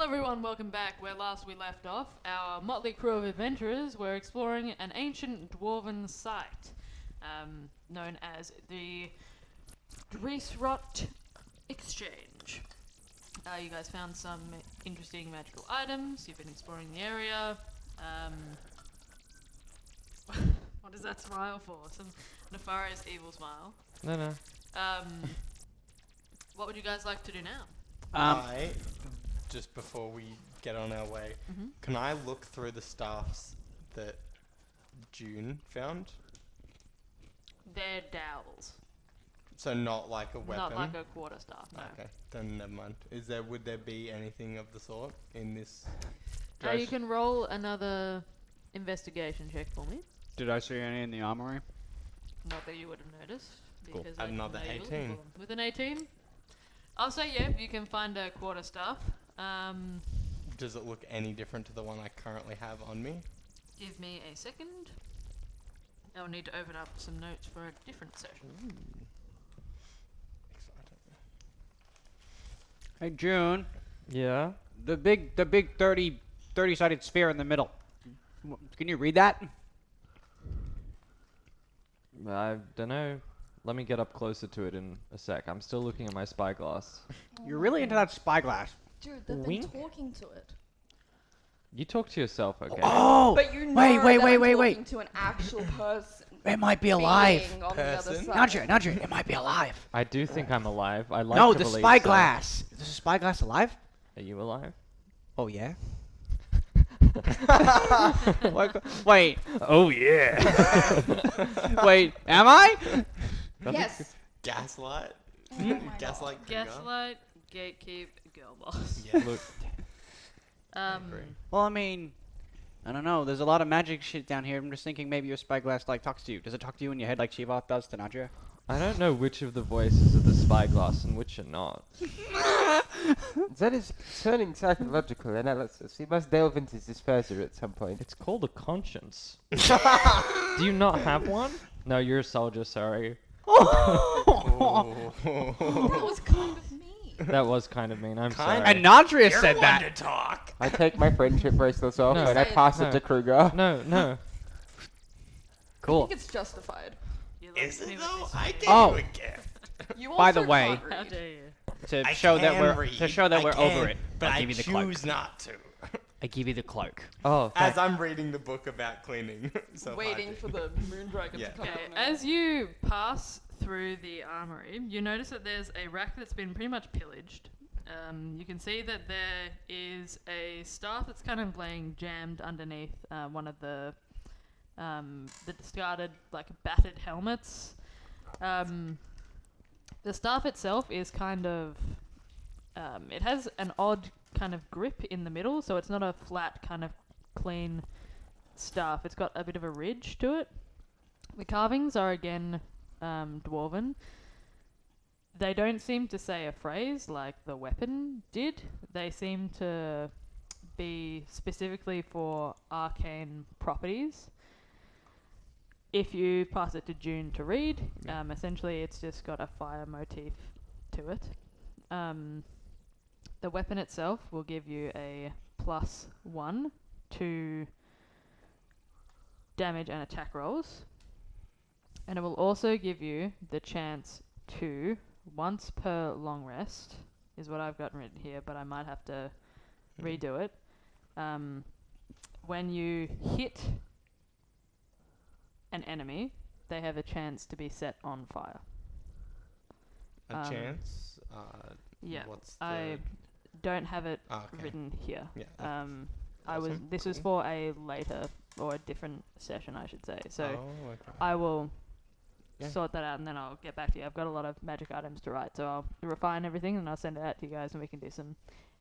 everyone, welcome back. Where last we left off, our motley crew of adventurers were exploring an ancient dwarven site known as the Dreesrot Exchange. You guys found some interesting magical items. You've been exploring the area. What is that smile for? Some nefarious evil smile. No. What would you guys like to do now? Just before we get on our way, Mm-hmm. can I look through the staffs that June found? They're dowels. So not like a weapon? Not like a quarterstaff, no. Okay, then never mind. Would there be anything of the sort in this You can roll another investigation check for me. Did I see any in the armory? Not that you would have noticed. Cool. Because I Another know you're looking 18. for them. With an 18? I'll say yeah, you can find a quarterstaff. Does it look any different to the one I currently have on me? Give me a second. I'll need to open up some notes for a different session. Exciting. Hey June, Yeah? the big 30-sided sphere in the middle. Can you read that? I don't know. Let me get up closer to it in a sec. I'm still looking at my spyglass. You're really into that spyglass. Dude, they've been Wink? talking to it. You talk to yourself, okay? Oh! But you know wait, that I'm wait. talking to an actual person. It might be alive. being on the other Person? side. Nadja, it might be alive. I do think I'm alive. I like No, to the believe spyglass. Is the spyglass alive? So. Are you alive? Oh yeah. Wait. Oh yeah. Wait, am I? Yes. Gaslight? Oh my God. Gaslight? Cougar? Gaslight, gatekeep, girl boss. Yeah. Look, agree. Well, I mean, I don't know. There's a lot of magic shit down here. I'm just thinking maybe your spyglass like talks to you. Does it talk to you in your head like Shiva does to Nadja? I don't know which of the voices are the spyglass and which are not. That is turning psychological analysis. We must delve into this further at some point. It's called a conscience. Do you not have one? No, you're a soldier, sorry. Oh. That was kind of mean. That was kind of mean, I'm sorry. And Nadria You're said one that. to talk. I take my friendship bracelets off No. and I pass No. it to Kruger. No. I Cool. think it's justified. You look Is at me it with though? this I weird- gave Oh. you a gift. You By also the way- can't How read. dare you? To I show that can we're read. to show that I we're can, over it. But I'll I give you the cloak. choose not to. I give you the cloak. Oh, As I'm reading the book about cleaning. So Waiting hard. for the moondragon Yeah. to come Okay, out. as you pass through the armory, you notice that there's a rack that's been pretty much pillaged. You can see that there is a staff that's kind of laying jammed underneath one of the discarded, like, battered helmets. The staff itself is kind of... it has an odd kind of grip in the middle, so it's not a flat kind of clean staff. It's got a bit of a ridge to it. The carvings are again dwarven. They don't seem to say a phrase like the weapon did. They seem to be specifically for arcane properties. If you pass it to June to read, essentially it's just got a fire motif to it. The weapon itself will give you a +1 to damage and attack rolls. And it will also give you the chance to, once per long rest, is what I've got written here, but I might have to redo it. When you hit an enemy, they have a chance to be set on fire. A chance? Yeah, What's the... I don't have it okay. written here. Yeah. I was. awesome. This was Cool. for a later or a different session, I should say. So Oh, okay. I will Yeah. sort that out and then I'll get back to you. I've got a lot of magic items to write, so I'll refine everything and I'll send it out to you guys and we can do some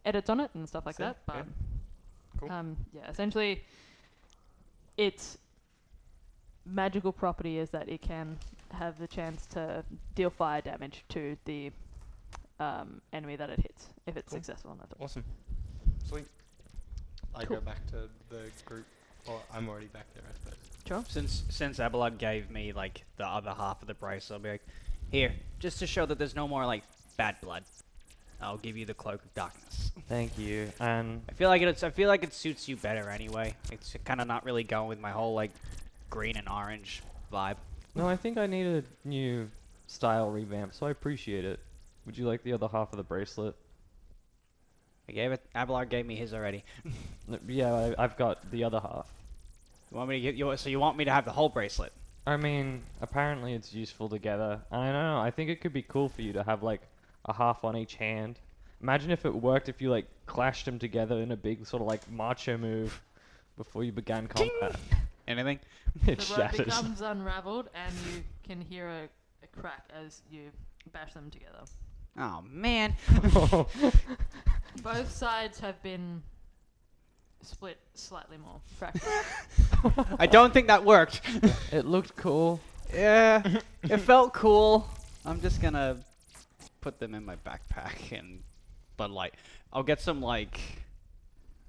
edits on it and stuff like Sick, that. But yeah. Cool. yeah, essentially, its magical property is that it can have the chance to deal fire damage to the enemy that it hits if it's Cool. successful on that. Awesome. Sweet. I Cool. go back to the group. Or I'm already back there, I suppose. Sure. Since Abelard gave me like the other half of the brace, I'll be like, here, just to show that there's no more like bad blood. I'll give you the cloak of darkness. Thank you. And I feel like it suits you better anyway. It's kind of not really going with my whole like green and orange vibe. no, I think I need a new style revamp, so I appreciate it. Would you like the other half of the bracelet? I gave it. Abelard gave me his already. Yeah, I've got the other half. You want me to get you? So you want me to have the whole bracelet? I mean, apparently it's useful together. I don't know. I think it could be cool for you to have like a half on each hand. Imagine if it worked if you like clashed them together in a big sort of like macho move before you began combat. Anything? It The rope shatters. becomes unraveled, and you can hear a crack as you bash them together. Oh man. Both sides have been split slightly more. Fractured. I don't think that worked. It looked cool. Yeah, it felt cool. I'm just gonna put them in my backpack but like, I'll get some like,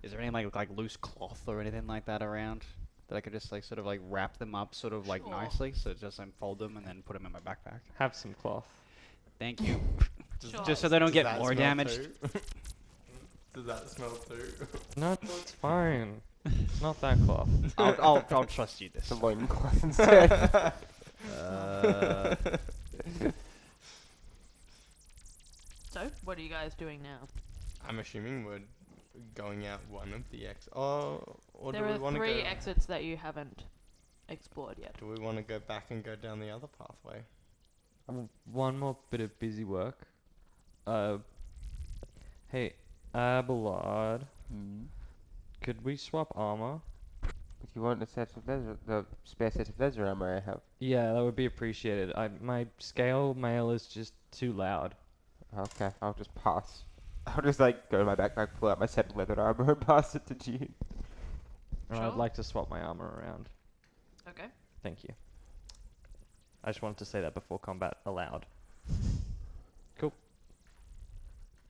is there any like loose cloth or anything like that around that I could just like sort of like wrap them up sort of like Sure. nicely, so just unfold them and then put them in my backpack. Have some cloth. Thank you. Sure. Just so they don't Does get that more smell damaged. too? Does that smell too? No, it's fine. It's not that cloth. I'll trust you this. The loincloth instead. So, what are you guys doing now? I'm assuming we're going out one of the or There do we are want to 3 go? exits that you haven't explored yet. Do we want to go back and go down the other pathway? One more bit of busy work. Hey, Abelard, could we swap armor? If you want the set of leather, the spare set of leather armor I have. Yeah, that would be appreciated. My scale mail is just too loud. Okay, I'll just pass. I'll just like go to my backpack, pull out my set of leather armor, and pass it to June. And Sure. I'd like to swap my armor around. Okay. Thank you. I just wanted to say that before combat aloud. Cool.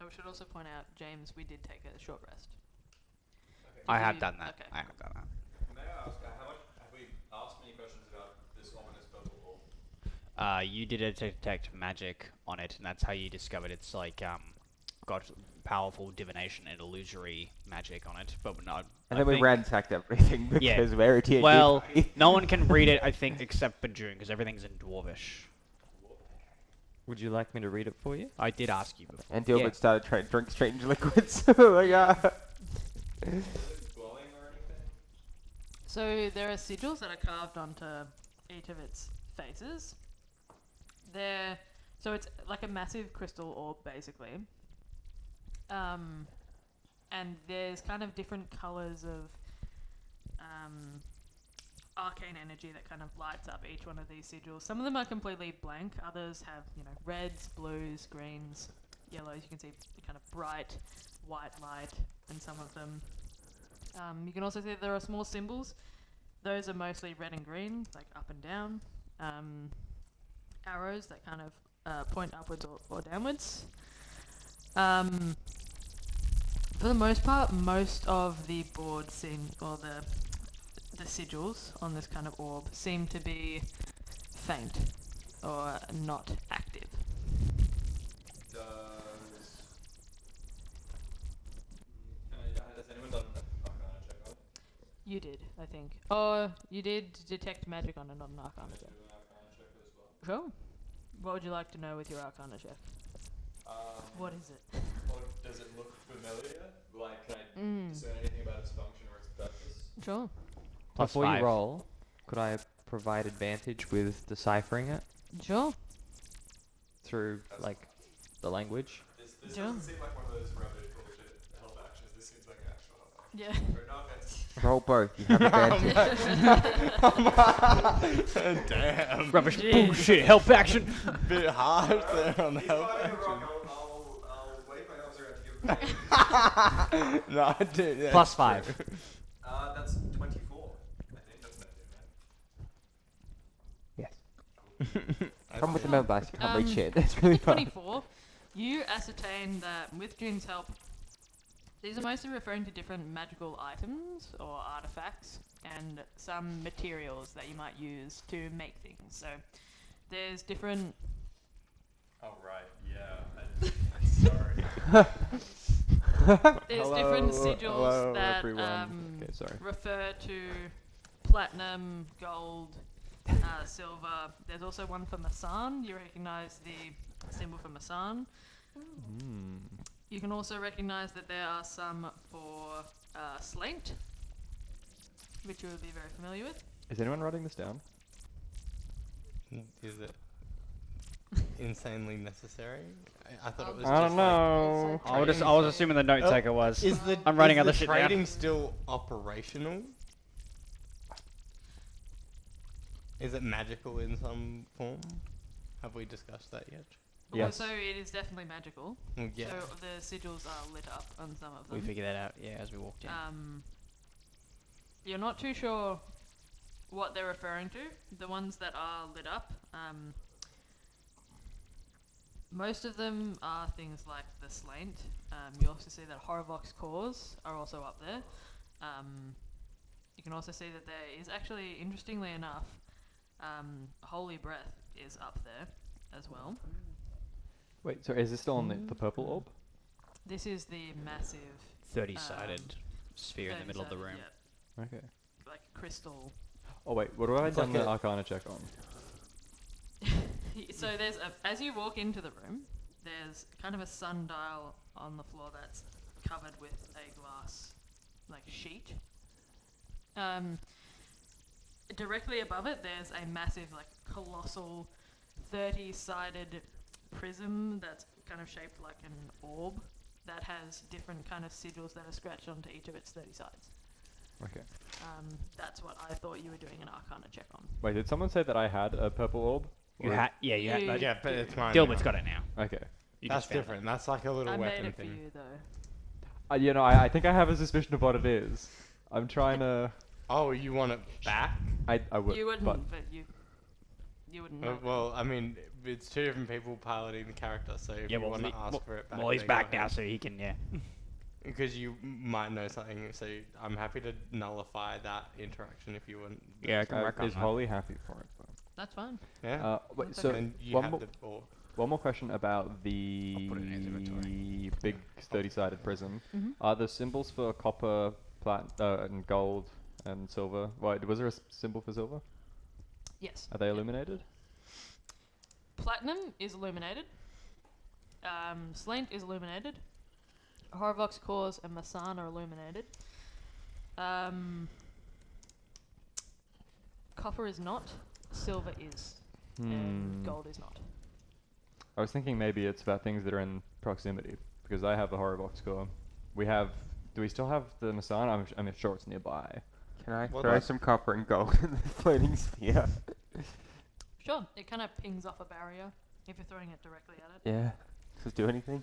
I should also point out, James, we did take a short rest. I Did have you- done that. Okay. I have done that. May I ask, how much have we asked many questions about this ominous purple ball? You did a detect magic on it, and that's how you discovered it's like got powerful divination and illusory magic on it. But not. And I then we think- ransacked everything Yeah. because we're a D&D Well, party. no one can read it, I think, except for June, because everything's in Dwarvish. Would you like me to read it for you? I did ask you before. And Dilbert Yeah. started trying to drink strange liquids. Like, Is it glowing or anything? So there are sigils that are carved onto each of its faces. So it's like a massive crystal orb, basically. And there's kind of different colors of arcane energy that kind of lights up each one of these sigils. Some of them are completely blank. Others have, reds, blues, greens, yellows. You can see the kind of bright white light in some of them. You can also see that there are small symbols. Those are mostly red and green, like up and down. Arrows that kind of point upwards or downwards. For the most part, most of the board or the sigils on this kind of orb seem to be faint or not active. Has anyone done an arcana check on it? You did, I think. Oh, you did detect magic on it, not an arcana check. Do an arcana check as well. Sure. What would you like to know with your arcana check? What is it? Or does it look familiar? Like, can I Mm. discern anything about its function or its purpose? Sure. Plus Before 5. you roll, could I provide advantage with deciphering it Sure. through, like, the language? This Sure. doesn't seem like one of those rubbish bullshit help actions. This seems like an actual help action. Yeah. Or no offense. Roll both. You have advantage. Damn. Rubbish Jeez. bullshit, help action! Bit harsh there on the If help I get it wrong, action. I'll wave my arms around to give it No, dude. That's Plus 5. true. That's 24. I think that's that, man. Yes. I Come with the think- metal blast. You can't reach Um, it. It's really fun. 24, you ascertain that with June's help, these are mostly referring to different magical items or artifacts and some materials that you might use to make things. So there's different. Oh, right. Yeah. I'm sorry. There's different sigils hello, that everyone. Okay, sorry. refer to platinum, gold, silver. There's also one for Masan. You recognize the symbol for Masan. Hmm. You can also recognize that there are some for Slate, which you would be very familiar with. Is anyone writing this down? Is it insanely necessary? I thought it was I just don't know. I was assuming the note Oh, taker was. Is the I'm writing is other the shit down. trading still operational? Is it magical in some form? Have we discussed that yet? Yes. So it is definitely magical. Well, yeah. So the sigils are lit up on some of We them. figured that out, yeah, as we walked in. You're not too sure what they're referring to. The ones that are lit up, most of them are things like the Slaint. You also see that Horrorvox cores are also up there. You can also see that there is actually, interestingly enough, Holy Breath is up there as well. Wait, so is this still on the purple orb? This is the massive 30-sided sphere in the middle of the room. yeah, Okay. like crystal. Oh wait, what do I It's done like the a- Arcana check on? So there's as you walk into the room, there's kind of a sundial on the floor that's covered with a glass like sheet. Directly above it, there's a massive, like, colossal 30-sided prism that's kind of shaped like an orb that has different kind of sigils that are scratched onto each of its 30 sides. Okay. That's what I thought you were doing an Arcana check on. Wait, did someone say that I had a purple orb? You Or- had, yeah, you had. You- Like, Yeah, but it's mine. Dilbert's now. got it now. Okay. You That's just found it. different. That's like a little I made weapon it for thing. you, though. You know, I think I have a suspicion of what it is. I'm trying to. Oh, you want it back? I would. You wouldn't, but but you wouldn't know. Well, I mean, it's two different people piloting the character, so if Yeah, you well, want to he- ask well- for it back, Well, he's then go back now, ahead. so he can, yeah. Because you might know something, so I'm happy to nullify that interaction if you want. Yeah, I can work on is that. Holly happy for it? Though? That's fine. Yeah. Wait, One so Then you one have more, the orb. one more question about the I'll put it in his inventory. big 30-sided prism. Mm-hmm. Are the symbols for copper, and gold and silver? Wait, was there a symbol for silver? Yes. Are they illuminated? Platinum is illuminated. Slaint is illuminated. Horrorvox cores and Masan are illuminated. Copper is not. Silver is. And gold is not. I was thinking maybe it's about things that are in proximity because I have a Horrorvox core. We have. Do we still have the Masan? I'm sure it's nearby. Can I What throw about- some copper and gold in the floating sphere? Sure, it kind of pings off a barrier if you're throwing it directly at it. Yeah. Does it do anything?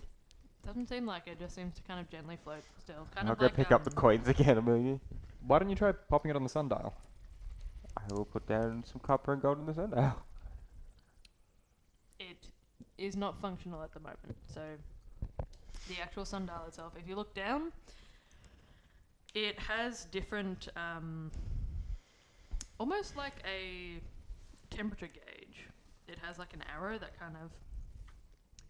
Doesn't seem like it, just seems to kind of gently float still. Kind I'll of go like, pick up the coins again, Amelia. Why don't you try popping it on the sundial? I will put down some copper and gold in the sundial. It is not functional at the moment. So the actual sundial itself, if you look down, it has different, almost like a temperature gauge. It has like an arrow that kind of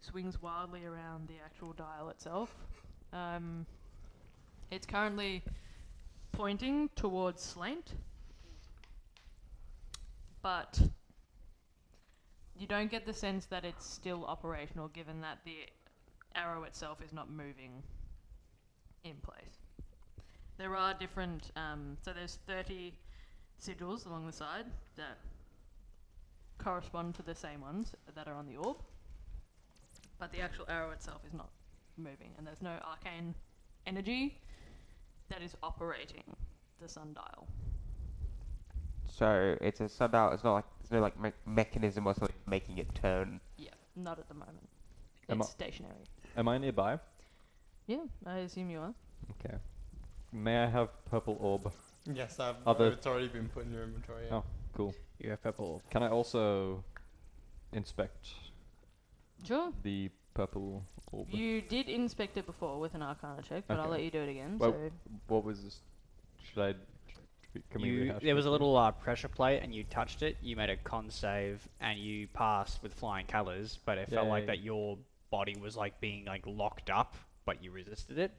swings wildly around the actual dial itself. It's currently pointing towards Slaint, but you don't get the sense that it's still operational given that the arrow itself is not moving in place. There are different, so there's 30 sigils along the side that correspond to the same ones that are on the orb, but the actual arrow itself is not moving, and there's no arcane energy that is operating the sundial. So it's a sundial. It's not like there's no like mechanism or something making it turn. Yeah, not at the moment. Am It's I- stationary. Am I nearby? Yeah, I assume you are. Okay. May I have purple orb? Yes, Other- it's already been put in your inventory. Yeah. Oh, cool. You have purple. Can I also inspect Sure. the purple orb? You did inspect it before with an Arcana check, but I'll Okay. let you do it again. Well, So What was this? Should I? Can we You, rehash there was this? a little pressure plate, and you touched it. You made a con save, and you passed with flying colours. But it felt like Yay. that your body was like being like locked up, but you resisted it,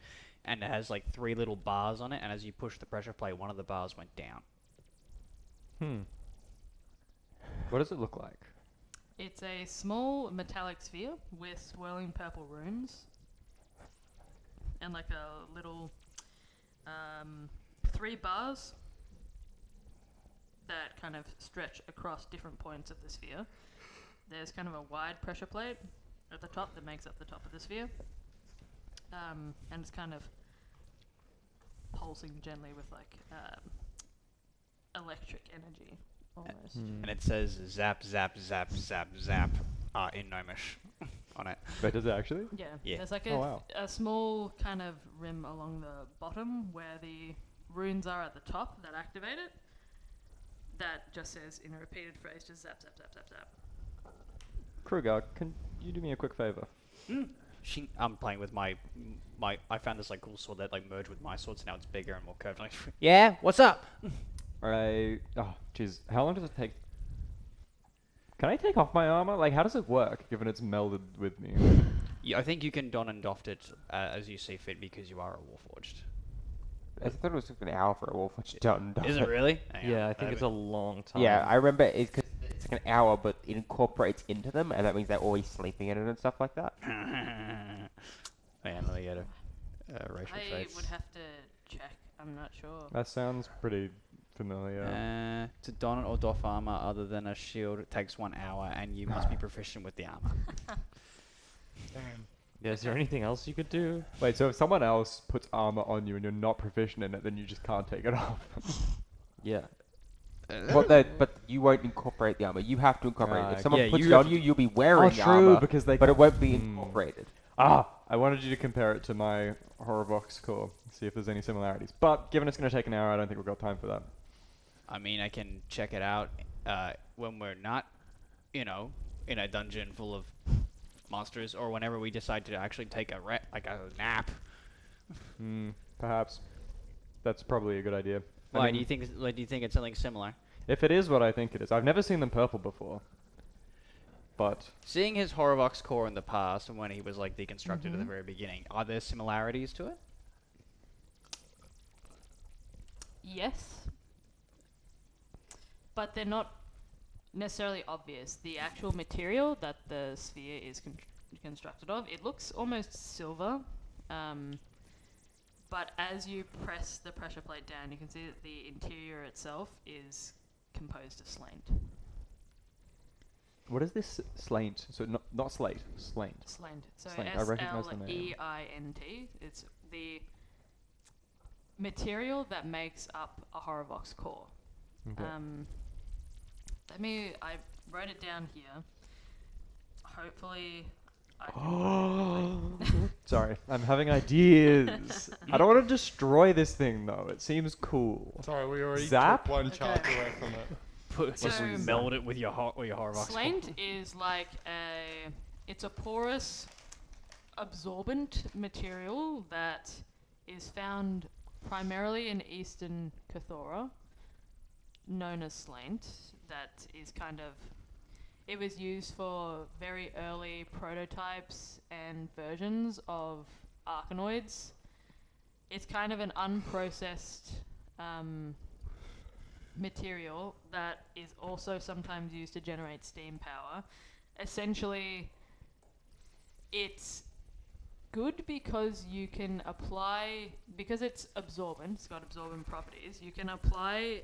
and it has like 3 little bars on it, and as you push the pressure plate, one of the bars went down. What does it look like? It's a small metallic sphere with swirling purple runes, and like a little 3 bars that kind of stretch across different points of the sphere. There's kind of a wide pressure plate at the top that makes up the top of the sphere, and it's kind of pulsing gently with like electric energy almost. And it says zap, zap, zap, zap, zap in Gnomish on it. But does it actually? Yeah. Yeah. There's like Oh, wow. a small kind of rim along the bottom where the runes are at the top that activate it. That just says in a repeated phrase, just zap, zap, zap, zap, zap. Kruger, can you do me a quick favor? I'm playing with my I found this like cool sword that like merged with my sword, so now it's bigger and more curved. Like, yeah, what's up? Oh, jeez. How long does it take? Can I take off my armor? Like, how does it work, given it's melded with me? Yeah, I think you can don and doff it as you see fit because you are a warforged. I thought it was like an hour for a Warforged done. Is it really? Hang Yeah, on, I think it's that'd a long time. Yeah, I remember it's because it's like an hour, but it incorporates into them, and that means they're always sleeping in it and stuff like that. be- Man, let me get a racial I traits. would have to check. I'm not sure. That sounds pretty familiar. To don or doff armor other than a shield, it takes 1 hour, and you must be proficient with the armor. Yeah, is there anything else you could do? Wait, so if someone else puts armor on you and you're not proficient in it, then you just can't take it off? Yeah. But you won't incorporate the armor. You have to incorporate it. If someone yeah, puts you it have on you, you'll be wearing the true, armor, because they but it won't be Hmm. incorporated. I wanted you to compare it to my Horrorvox core, see if there's any similarities. But given it's going to take an hour, I don't think we've got time for that. I mean, I can check it out when we're not, in a dungeon full of monsters, or whenever we decide to actually take a nap. Perhaps. That's probably a good idea. I Why mean, do you think it's something similar? if it is what I think it is, I've never seen them purple before. But Seeing his Horrorvox core in the past and when he was like deconstructed at the very beginning, are there similarities to it? Yes. But they're not necessarily obvious. The actual material that the sphere is constructed of, it looks almost silver. But as you press the pressure plate down, you can see that the interior itself is composed of slaint. what is this slaint? So not slate, slaint. Slaint. So Slaint, I recognise the name. S-L-E-I-N-T. It's the material that makes up a Horrorvox core. Okay. I wrote it down here. Hopefully, I can Sorry, I'm having ideas. I don't want to destroy this thing though. It seems cool. Sorry, we already Zap? took one charge Okay. away from it. Just So- meld it with your Horrorvox core. Slaint is like it's a porous, absorbent material that is found primarily in Eastern Cathora, known as slaint. That is kind of, it was used for very early prototypes and versions of Arkanoids. It's kind of an unprocessed material that is also sometimes used to generate steam power. Essentially, it's good because you can apply, because it's absorbent, it's got absorbent properties, you can apply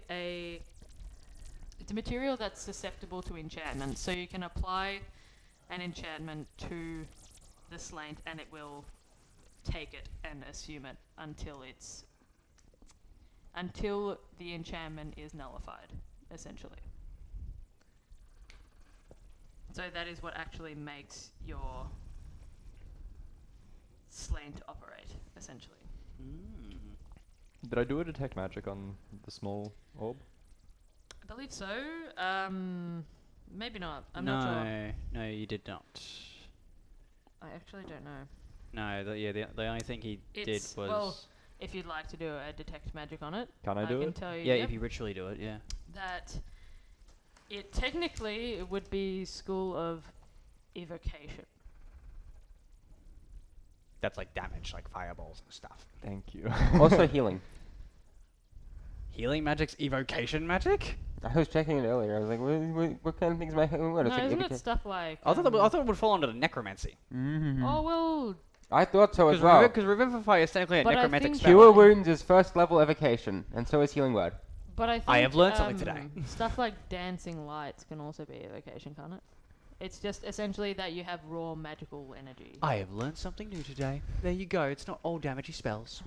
it's a material that's susceptible to enchantment, so you can apply an enchantment to the slaint and it will take it and assume it until the enchantment is nullified, essentially. So that is what actually makes your slaint operate, essentially. Did I do a detect magic on the small orb? I believe so. Maybe not. I'm not sure. No, you did not. I actually don't know. No, the only thing he did It's- was well, If you'd like to do a detect magic on it, Can I do can it? tell you yeah, yep, if you ritually do it, yeah. that it technically would be School of Evocation. that's like damage, like fireballs and stuff. Thank you. Also healing. Healing magic's evocation magic? I was checking it earlier. I was like, what kind of things am I healing? What? No, isn't it stuff like? I thought it would fall under the necromancy. Mm-hmm. Oh well, I thought so as well. Because Revivify is technically a But I necromantic think spell. Cure wounds is first level evocation, and so is healing word. but I think I have learned something today. Stuff like dancing lights can also be evocation, can't it? It's just essentially that you have raw magical energy. I have learned something new today. There you go. It's not all damagey spells.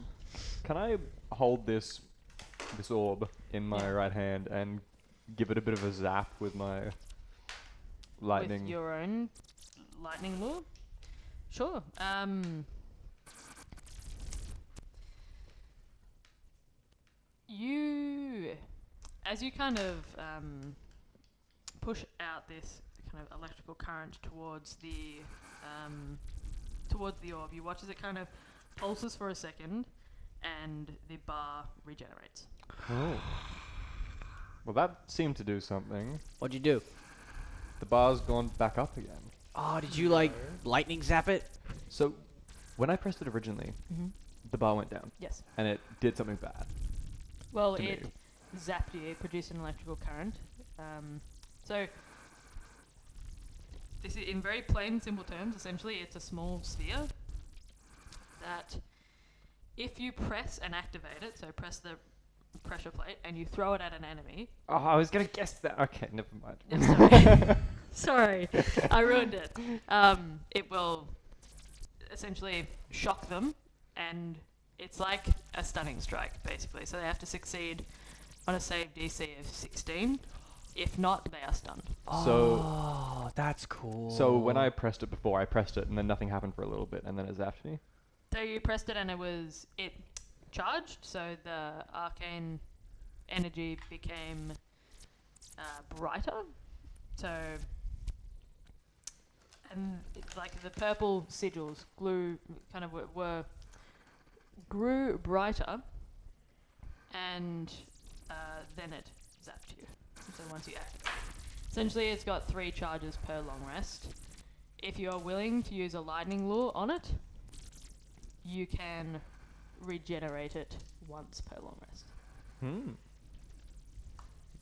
Can I hold this orb in my right hand and give it a bit of a zap with my lightning? With your own lightning lure? Sure. As you kind of push out this kind of electrical current towards the orb, you watch as it kind of pulses for a second, and the bar regenerates. Oh. Well, that seemed to do something. What'd you do? The bar's gone back up again. Oh, did you like lightning zap it? So, when I pressed it originally, Mm-hmm. the bar went down, Yes. and it did something bad. Well, to it me. zapped you, it produced an electrical current. So, this is in very plain, simple terms. Essentially, it's a small sphere that, if you press and activate it, so press the pressure plate and you throw it at an enemy. Oh, I was gonna guess that. Okay, never mind. I'm sorry. Sorry, I ruined it. It will essentially shock them, and it's like a stunning strike, basically. So they have to succeed on a save DC of 16. If not, they are stunned. Oh, that's cool. So when I pressed it before, I pressed it, and then nothing happened for a little bit, and then it zapped me. So you pressed it and it charged, so the arcane energy became brighter. So, and like the purple sigils grew brighter, and then it zapped you. So once you activate it. Essentially, it's got 3 charges per long rest. If you're willing to use a lightning lure on it, you can regenerate it once per long rest.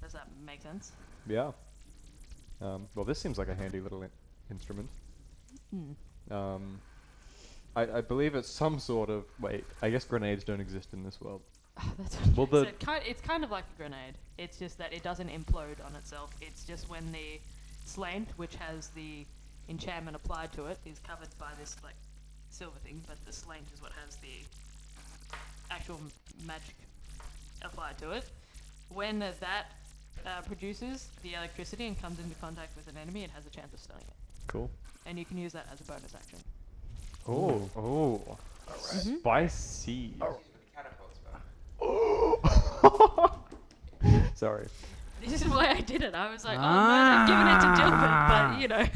Does that make sense? Yeah. Well, this seems like a handy little instrument. I believe it's some sort of... Wait, I guess grenades don't exist in this world. That's what Well, I said. It's kind of like a grenade. It's just that it doesn't implode on itself. It's just when the slant, which has the enchantment applied to it, is covered by this like silver thing, but the slant is what has the actual magic applied to it. When that produces the electricity and comes into contact with an enemy, it has a chance of stunning it. Cool. And you can use that as a bonus action. Oh. Spicy. Sorry. This is why I did it. I was like, oh no, I'm giving it to Dilbert, but you know,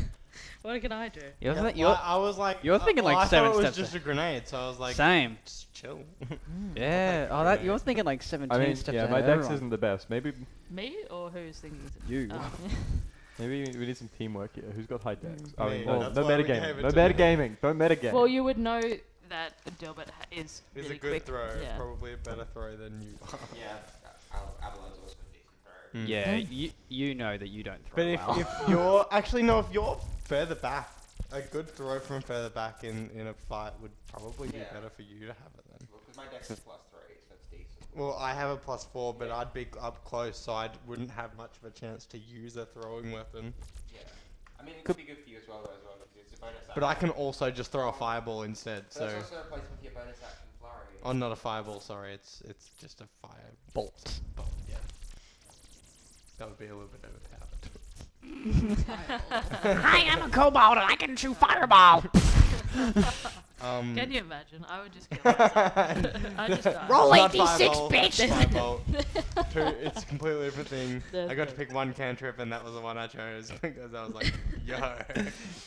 what can I do? I was like, you're thinking like I 7 thought it was steps just a grenade, so I was like, Same. just chill. Yeah. Oh, that you're thinking like 17 I mean, steps yeah, ahead my of dex everyone. isn't the best. Maybe Me or who's thinking it? You. Oh. we need some teamwork here. Who's got high dex? Mm. Oh, Me. no, That's no why we metagaming. gave it No to me. metagaming. Don't metagame. Well, you would know that Dilbert is It's really a good quick. throw. Yeah. Probably a better throw than you are. Yeah, Adelaide's also a decent throw. Yeah, Mm. you know that you don't throw But well. if you're actually no, if you're further back, a good throw from further back in a fight would probably be Yeah. better for you to have it then. Well, because my dex is +3, so it's decent. Well, I have a +4, but I'd be up close, so I wouldn't have much of a chance to use a throwing weapon. Yeah. I mean, it could be good for you as well, because it's a bonus action. But I can also just throw a fireball instead. But So, that's also replaced with your bonus action flurry. oh, not a fireball. Sorry, it's just a fire Bolt. bolt. Yeah, that would be a little bit overpowered. Hi, I'm a kobold and I can shoot fireball. Can you imagine? I would just kill myself. I just die. Roll Not 8d6, fireball, bitch. firebolt. Two, it's a completely different thing. That's I got to good. pick one cantrip, and that was the one I chose because I was like, yo.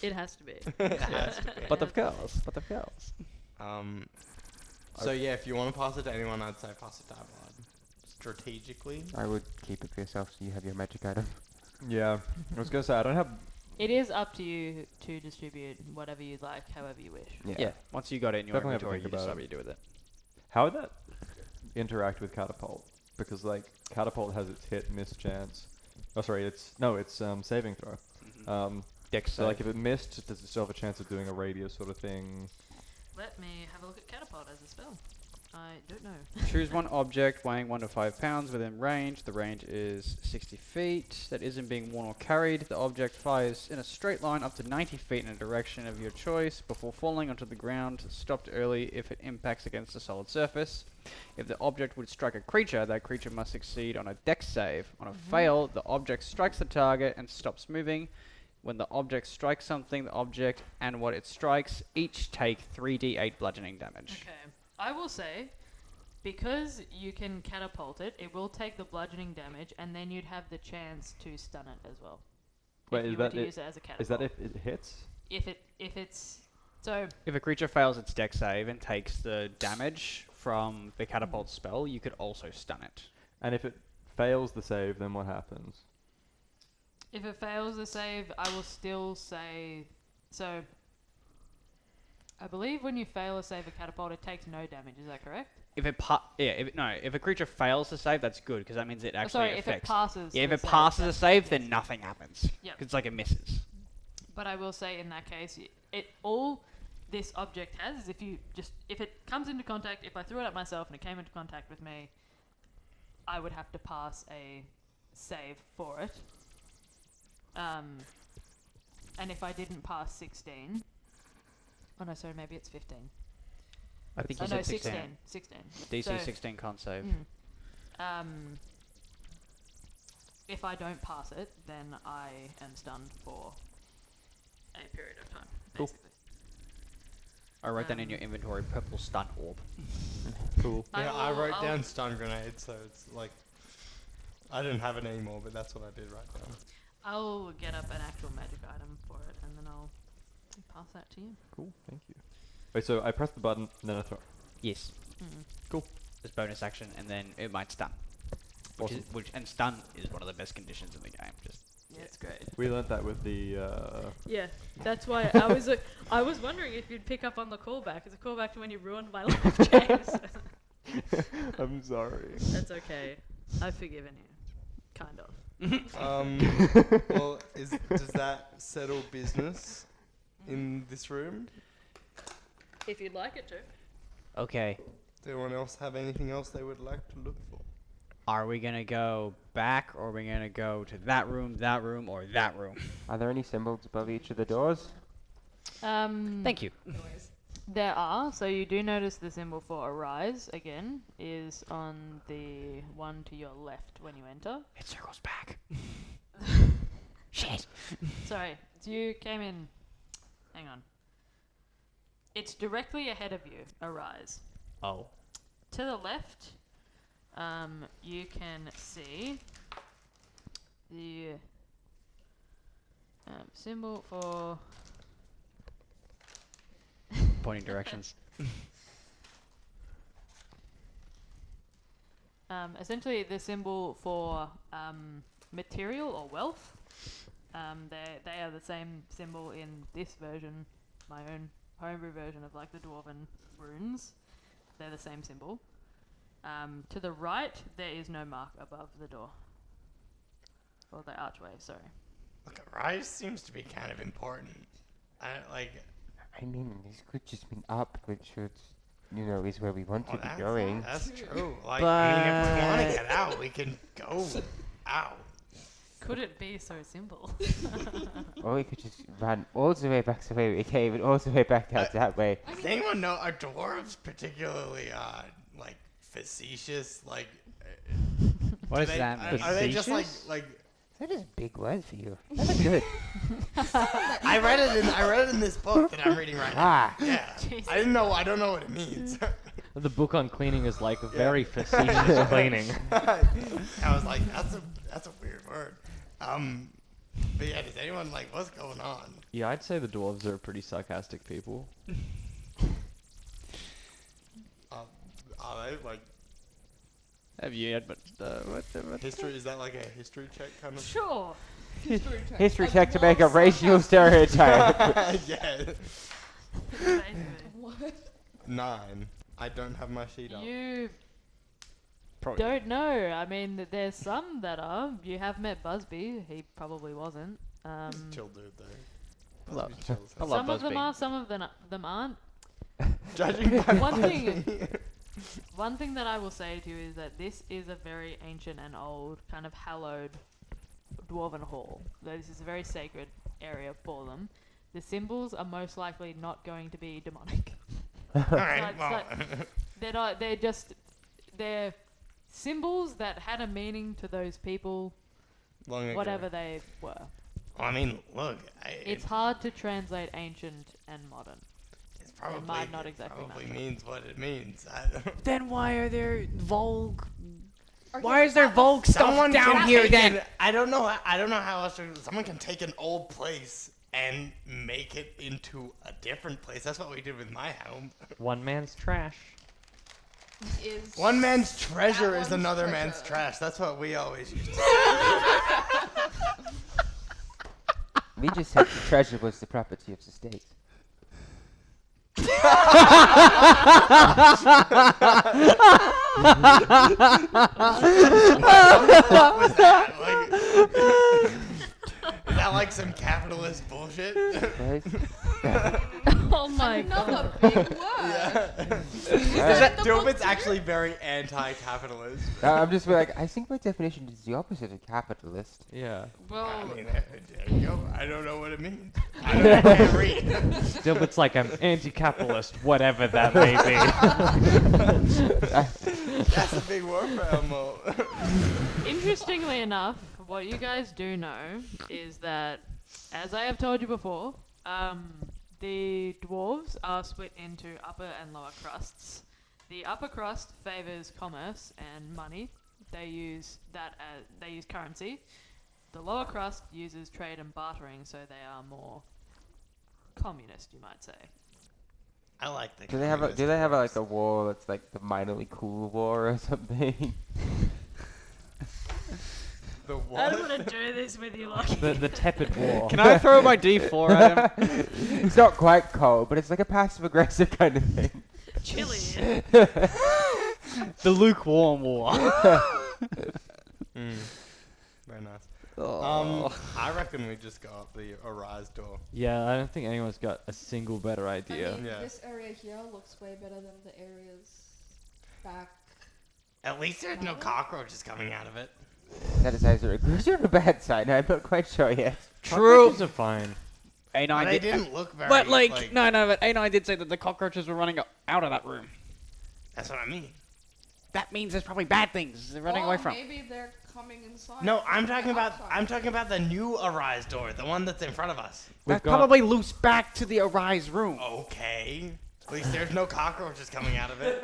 It has to be. It has to be. But of course. So yeah, if you want to pass it to anyone, I'd say pass it to Adelard. Strategically. I would keep it for yourself so you have your magic item. Yeah, I was gonna say I don't have It is up to you to distribute whatever you like, however you wish. Yeah. Once you got it in your Definitely have to inventory, think you decide about what you do with it. How would that interact with catapult? Because like catapult has its hit miss chance. Oh, sorry, it's saving throw. Dex So like save. if it missed, does it still have a chance of doing a radius sort of thing? Let me have a look at catapult as a spell. I don't know. Choose one object weighing 1 to 5 pounds within range. The range is 60 feet. That isn't being worn or carried. The object fires in a straight line up to 90 feet in a direction of your choice before falling onto the ground. Stopped early if it impacts against a solid surface. If the object would strike a creature, that creature must succeed on a dex save. On a fail, the object strikes the target and stops moving. When the object strikes something, the object and what it strikes each take 3d8 bludgeoning damage. Okay. I will say, because you can catapult it, it will take the bludgeoning damage, and then you'd have the chance to stun it as well. Wait, if is you were that to it- use it as a catapult. Is that if it hits? If it's so If a creature fails its dex save and takes the damage from the catapult spell, you could also stun it. And if it fails the save, then what happens? if it fails the save, I will still say so. I believe when you fail a save a catapult, it takes no damage. Is that correct? If a creature fails to save, that's good because that means it actually Sorry, if it affects. passes. Yeah, if the it save, passes a that's- save, yes. then nothing happens. Yep. 'Cause it's like it misses. But I will say in that case, it all this object has is if it comes into contact, if I threw it at myself and it came into contact with me, I would have to pass a save for it. And if I didn't pass 16, oh no, sorry, maybe it's 15. I think Oh you no, said 16. 16. DC So- 16 can't save. If I don't pass it, then I am stunned for a period of time. Cool. Basically. I wrote that in your inventory, purple stun orb. Cool. Yeah, I will- wrote I'll- down stun grenade, so it's like I didn't have it anymore, but that's what I did write down. I'll get up an actual magic item for it, and then I'll pass that to you. Cool. Thank you. Wait, so I press the button and then I throw. Yes. Mm. Cool. As bonus action, and then it might stun. Awesome. And stun is one of the best conditions in the game. Just Yeah, it's great. We learnt that with the. Yeah, that's why I was wondering if you'd pick up on the callback. It's a callback to when you ruined my life, James. I'm sorry. That's okay. I've forgiven you, kind of. Well, does that settle business in this room? If you'd like it to. okay. Does anyone else have anything else they would like to look for? Are we gonna go back, or are we gonna go to that room, or that room? Are there any symbols above each of the doors? Thank you. There are. So you do notice the symbol for arise again is on the one to your left when you enter. It circles back. Shit. Sorry, so you came in. Hang on. It's directly ahead of you. Arise. Oh. To the left, you can see the symbol for. Pointing directions. Essentially, the symbol for material or wealth. They are the same symbol in this version, my own homebrew version of like the dwarven runes. They're the same symbol. To the right, there is no mark above the door. Or the archway, sorry. Look, rise seems to be kind of important. I mean, this could just mean up, which would, is where we want to be Well, going. that's true. Like, I mean, if we want to But- get out, we can go out. Could it be so simple? Or we could just run all the way back to where we came and all the way back out that way. Does anyone know are dwarves particularly like facetious? Like, What do is they, that? are they just Facetious? like? That is a big word for you. That's good. I read it in this book that I'm reading right now. Ah. Yeah, Jesus. I don't know what it means. The book on cleaning is like very facetious cleaning. I was like, that's a weird word. But yeah, does anyone like what's going on? Yeah, I'd say the dwarves are pretty sarcastic people. Are they like Have you had but what history? Is that like a history check kind of? Sure. History check to make a racial stereotype. Yeah. Basically. What? 9. I don't have my sheet up. You Probably. don't know. I mean, there's some that are. You have met Busby. He probably wasn't. Chill dude though. Love- Busby chills. I love Some of them Busby. are. Some of them aren't. Judging by One Busby. One thing that I will say to you is that this is a very ancient and old, kind of hallowed dwarven hall. This is a very sacred area for them. The symbols are most likely not going to be demonic. Alright, It's well. like- They're not. They're symbols that had a meaning to those people, Long ago. whatever they were. I mean, look. It's hard to translate ancient and modern. It's probably, might not exactly probably matter. means what it means. Then why are there Vogue? Or Why here's is there that- Vogue stuff down here then? I don't know. I don't know how else. Someone can take an old place and make it into a different place. That's what we did with my home. One man's trash. Is One man's treasure that is one's another man's treasure. trash. That's what we always used to say. We just said the treasure was the property of the state. What was that? Is that like some capitalist bullshit? Right? Oh my god. Another big word. That Dilbert's actually very anti-capitalist. I'm just like, I think my definition is the opposite of capitalist. Yeah. Well, I mean, there you go. I don't know what it means. I can't read. Dilbert's like, I'm anti-capitalist, whatever that may be. That's a big word for Elmo. interestingly enough, what you guys do know is that, as I have told you before, the dwarves are split into upper and lower crusts. The upper crust favors commerce and money. They use currency. The lower crust uses trade and bartering, so they are more communist, you might say. I like the. Do they have like a war that's like the minorly cool war or something? The I what? don't want to do this with you, Lockie. The tepid war. Can I throw my D4 at him? It's not quite cold, but it's like a passive aggressive kind of thing. Chilly. The lukewarm war. Very nice. Oh. I reckon we just go up the Arise door. Yeah, I don't think anyone's got a single better I idea. mean, Yeah. this area here looks way better than the areas back. At least there's no cockroaches coming out of it. That is either a good or a bad sign. I'm not quite sure yet. True. Cockroaches are fine. A9 But they did, didn't look very. but like no, but A9 did say that the cockroaches were running out of that room. That's what I mean. That means there's probably bad things they're running Or away from. Maybe they're coming inside. No, I'm from talking the about. outside. I'm talking about the new Arise door, the one that's in front of us. That's got- probably loose back to the Arise room. Okay. At least there's no cockroaches coming out of it.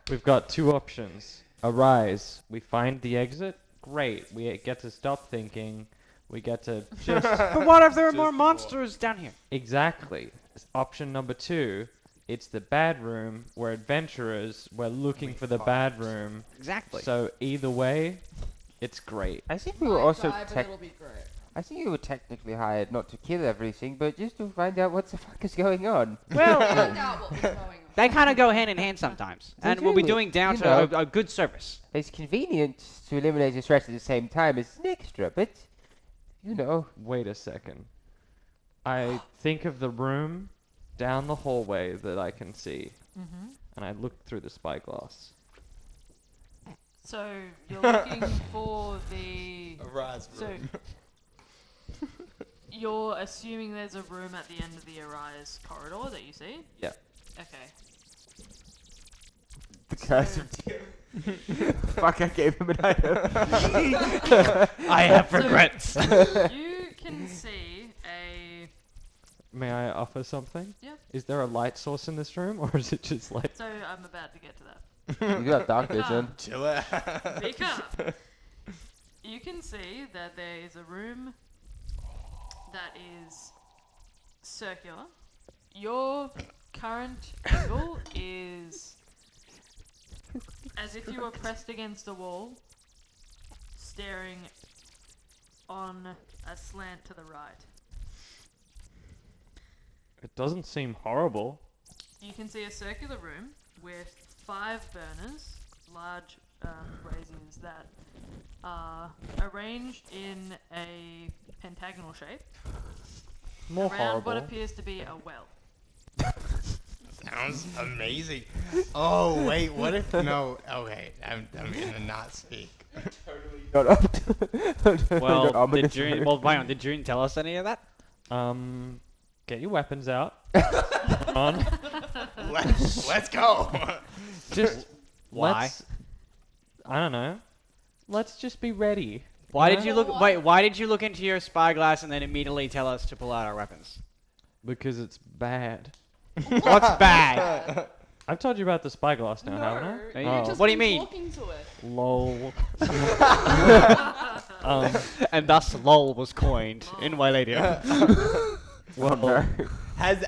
We've got two options. Arise. We find the exit. Great. We get to stop thinking. We get to just But what if there are Just more the monsters down here? exactly. Option number 2. It's the bad room. We're adventurers. We're looking for the bad room. Exactly. So either way, it's great. I think we were Might also die, but it'll be great. I think we were technically hired not to kill everything, but just to find out what the fuck is going on. well, Find out what's going on. they kind of go hand in hand sometimes, They and we'll be do, doing down you to know. a good service. It's convenient to eliminate a threat at the same time as an extra, but you know. Wait a second. I think of the room down the hallway that I can see, Mm-hmm. and I look through the spyglass. So you're looking for the. Arise So room. you're assuming there's a room at the end of the Arise corridor that you see? Yeah. Okay. The curse of fuck, I gave him an item. I have So- regrets. You can see a. May I offer something? Yeah. Is there a light source in this room, or is it just like... So I'm about to get to that. You got dark vision. Chill out. Speak up. You can see that there is a room that is circular. Your current angle is as if you were pressed against a wall, staring on a slant to the right. It doesn't seem horrible. You can see a circular room with 5 burners, large braziers that are arranged in a pentagonal shape More around horrible. what appears to be a well. Sounds amazing. Oh wait, what if no? Okay, I'm gonna not speak. Not up to- Well, not ominous did June? mood. Well, hang on. Did June tell us any of that? Get your weapons out. On. Let's go. Just Why? let's. I don't know. Let's just be ready. Why Yeah. did you look? Wait, why did you look into your spyglass and then immediately tell us to pull out our weapons? Because it's bad. What's bad? I've told you about the spyglass now, haven't I? No, You Oh. just What do you keep mean? Talking to it. Lol. um, And thus, LOL was coined in Wayladia. Well, no. Has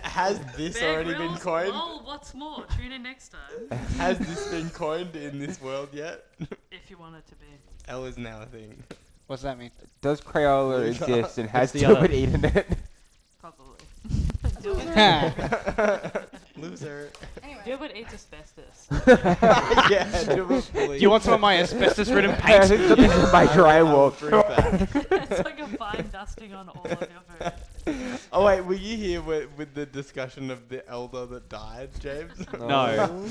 this Bear already been Grylls, coined? lol, what's more? Tune in next time Has this been coined in this world yet? if you want it to be. L is now a thing. What's that mean? Does Crayola exist and has the other- Gilbert eaten it? Probably. Loser. Anyway. Gilbert eats asbestos. Yeah, Do you want some of my asbestos-ridden I paint? think this is my drywall. It's like a fine dusting on all of your food. Oh wait, were you here with the discussion of the elder that died, James? No.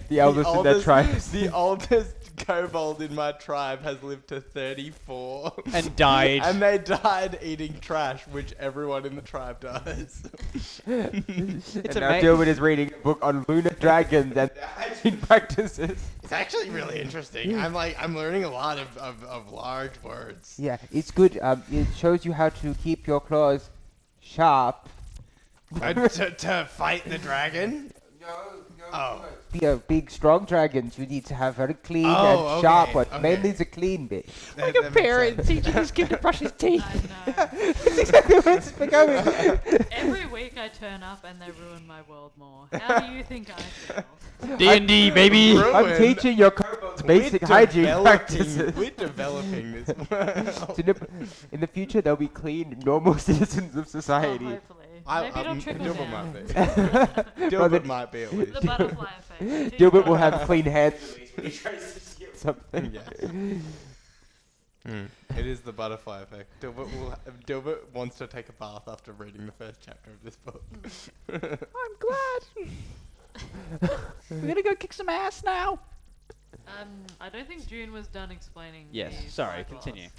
The eldest in their tribe. The oldest kobold in my tribe has lived to 34. And died. And they died eating trash, which everyone in the tribe does. And a now ma- Gilbert is reading a book on lunar dragons and their hygiene practices. It's actually really interesting. I'm learning a lot of large words. Yeah, it's good. It shows you how to keep your claws sharp. To fight the dragon? Oh. Be a big, strong dragons. You need to have very clean Oh, and sharp okay, one. okay. Mainly the clean bit. Like a parent teaching his kid to brush his teeth. I know. That's exactly what it's becoming. Every week I turn up and they ruin my world more. How do you think I feel? D&D, baby. I'm teaching your kobolds basic hygiene practices. We're developing this world. In the future, they'll be clean, normal citizens of Oh, society. hopefully. Maybe it'll trickle Gilbert down. might be. Gilbert might be at least. The butterfly effect. Gilbert will have clean hands when he tries to steal something. Yes. It is the butterfly effect. Gilbert wants to take a bath after reading the first chapter of this book. I'm glad. We're gonna go kick some ass now. I don't think June was done explaining. Yes. the Sorry. spyglass. Continue.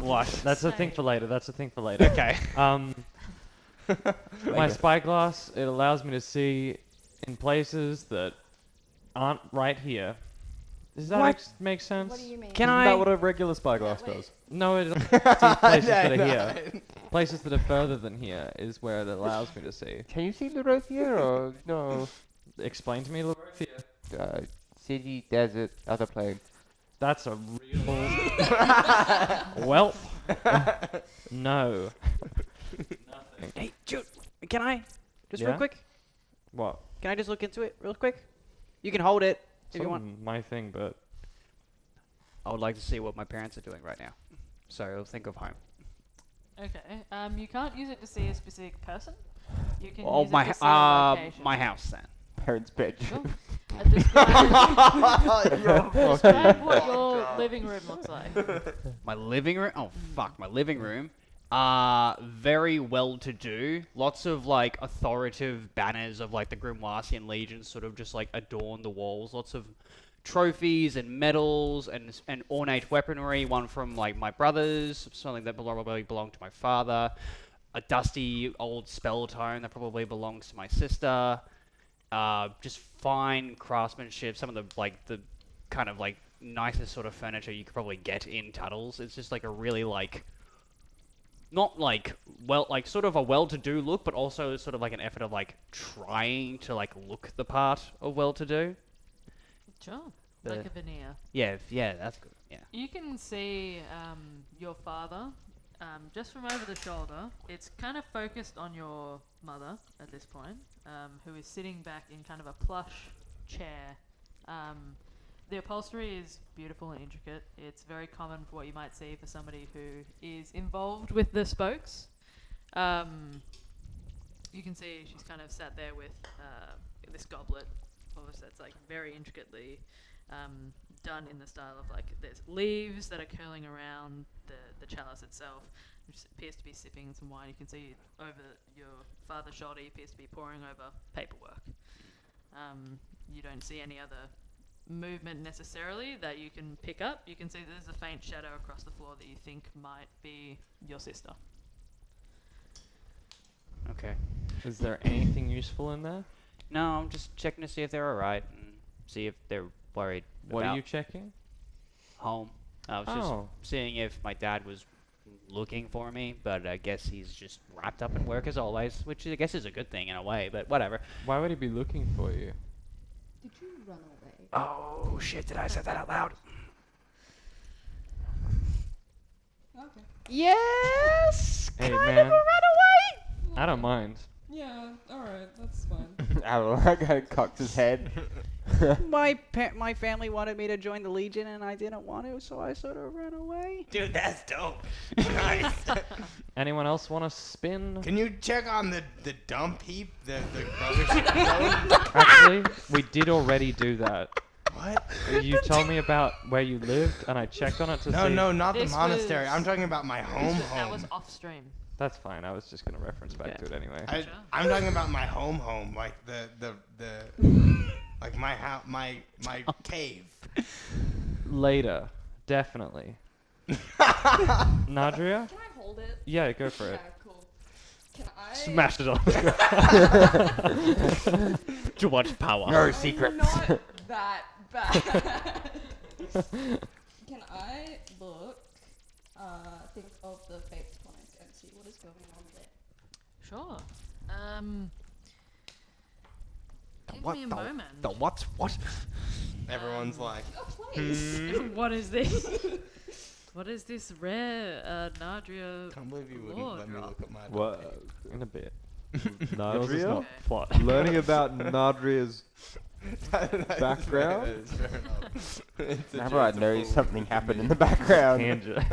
what? That's a thing for later. That's a thing for later. Okay. My spyglass, it allows me to see in places that aren't right here. Does that What? make sense? What do you mean? Can Isn't I? that what a regular spyglass wait. does? No, it doesn't see places that are here. Places that are further than here is where it allows me to see. Can you see Lorothia or no? Explain to me, Lorothia. City, desert, other plane. That's a real... Well, no. Nothing. Hey, Jude. Can I? Just Yeah? real quick. What? Can I just look into it real quick? You can hold it if It's you not want. my thing, but... I would like to see what my parents are doing right now. So think of home. Okay. You can't use it to see a specific person. You can Oh, use it to see a location. my house then. Parents' bedroom. Describe what your living room looks like. My living room? Oh, fuck. My living room. Very well-to-do. Lots of, like, authoritative banners of, like, the Grimoisian Legion sort of just, like, adorn the walls. Lots of trophies and medals and ornate weaponry. One from, like, my brothers. Something that probably belonged to my father. A dusty old spell tome that probably belongs to my sister. Just fine craftsmanship. Some of the, like, the kind of, like, nicest sort of furniture you could probably get in Tuttles. It's just, like, a really, like... Not like sort of a well-to-do look, but also sort of like an effort of like trying to like look the part of well-to-do. Sure. The- Like a veneer. Yeah, that's good. Yeah. You can see your father just from over the shoulder. It's kind of focused on your mother at this point, who is sitting back in kind of a plush chair, The upholstery is beautiful and intricate. It's very common for what you might see for somebody who is involved with the spokes. You can see she's kind of sat there with this goblet, that's like very intricately done in the style of like there's leaves that are curling around the chalice itself, which appears to be sipping some wine. You can see over your father's shoulder, he appears to be poring over paperwork. You don't see any other movement necessarily that you can pick up. You can see there's a faint shadow across the floor that you think might be your sister. Okay. Is there anything useful in there? No, I'm just checking to see if they're alright and see if they're worried What about are you checking? home. I was just seeing if my dad was looking for me, but I guess he's just wrapped up in work as always, which I guess is a good thing in a way, but whatever. Why would he be looking for you? Did you run away? Oh shit, did I say that out loud? Okay. Yes! Hey, kind man. of a runaway! I don't mind. Yeah, alright, that's fine. Arlong kind of cocked his head. My family wanted me to join the Legion and I didn't want to, so I sort of ran away. Dude, that's dope. Nice. Anyone else want to spin? Can you check on the dump heap? The rubbish. Actually, we did already do that. What? You told me about where you lived, and I checked on it to see. No, not the This monastery. was- I'm talking about my home. That was off stream. That's fine. I was just gonna reference back to it anyway. I'm talking about my home, like the like my house, my cave. Later, definitely. Nadria? Can I hold it? Yeah, go for it. Yeah, cool. Can I? Smash it on. Too much power. No I'm secrets. not that bad. Can I look, think of the faith tonic and see what is going on there? Sure. Give What me a the- moment. The what? What? Everyone's like, A place. What is this? What is this rare Nadria? can't believe you wouldn't Lord, let me Rob. look at my. What? In a bit. Yours is Nadria? not plot. Learning about Nadria's background? It's fair enough. It's a Now joke I to know fool something with happened me. in the background. Tangent.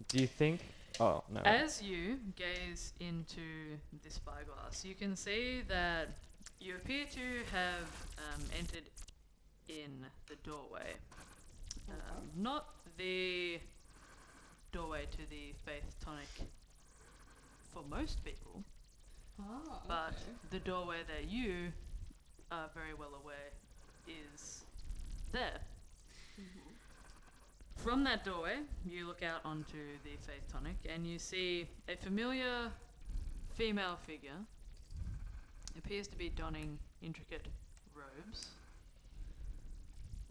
Do you think? Oh no. As you gaze into this spyglass, you can see that you appear to have entered in the doorway. Not the doorway to the faith tonic for most people, Ah, but okay. the doorway that you are very well aware is there. From that doorway, you look out onto the faith tonic and you see a familiar female figure. Appears to be donning intricate robes,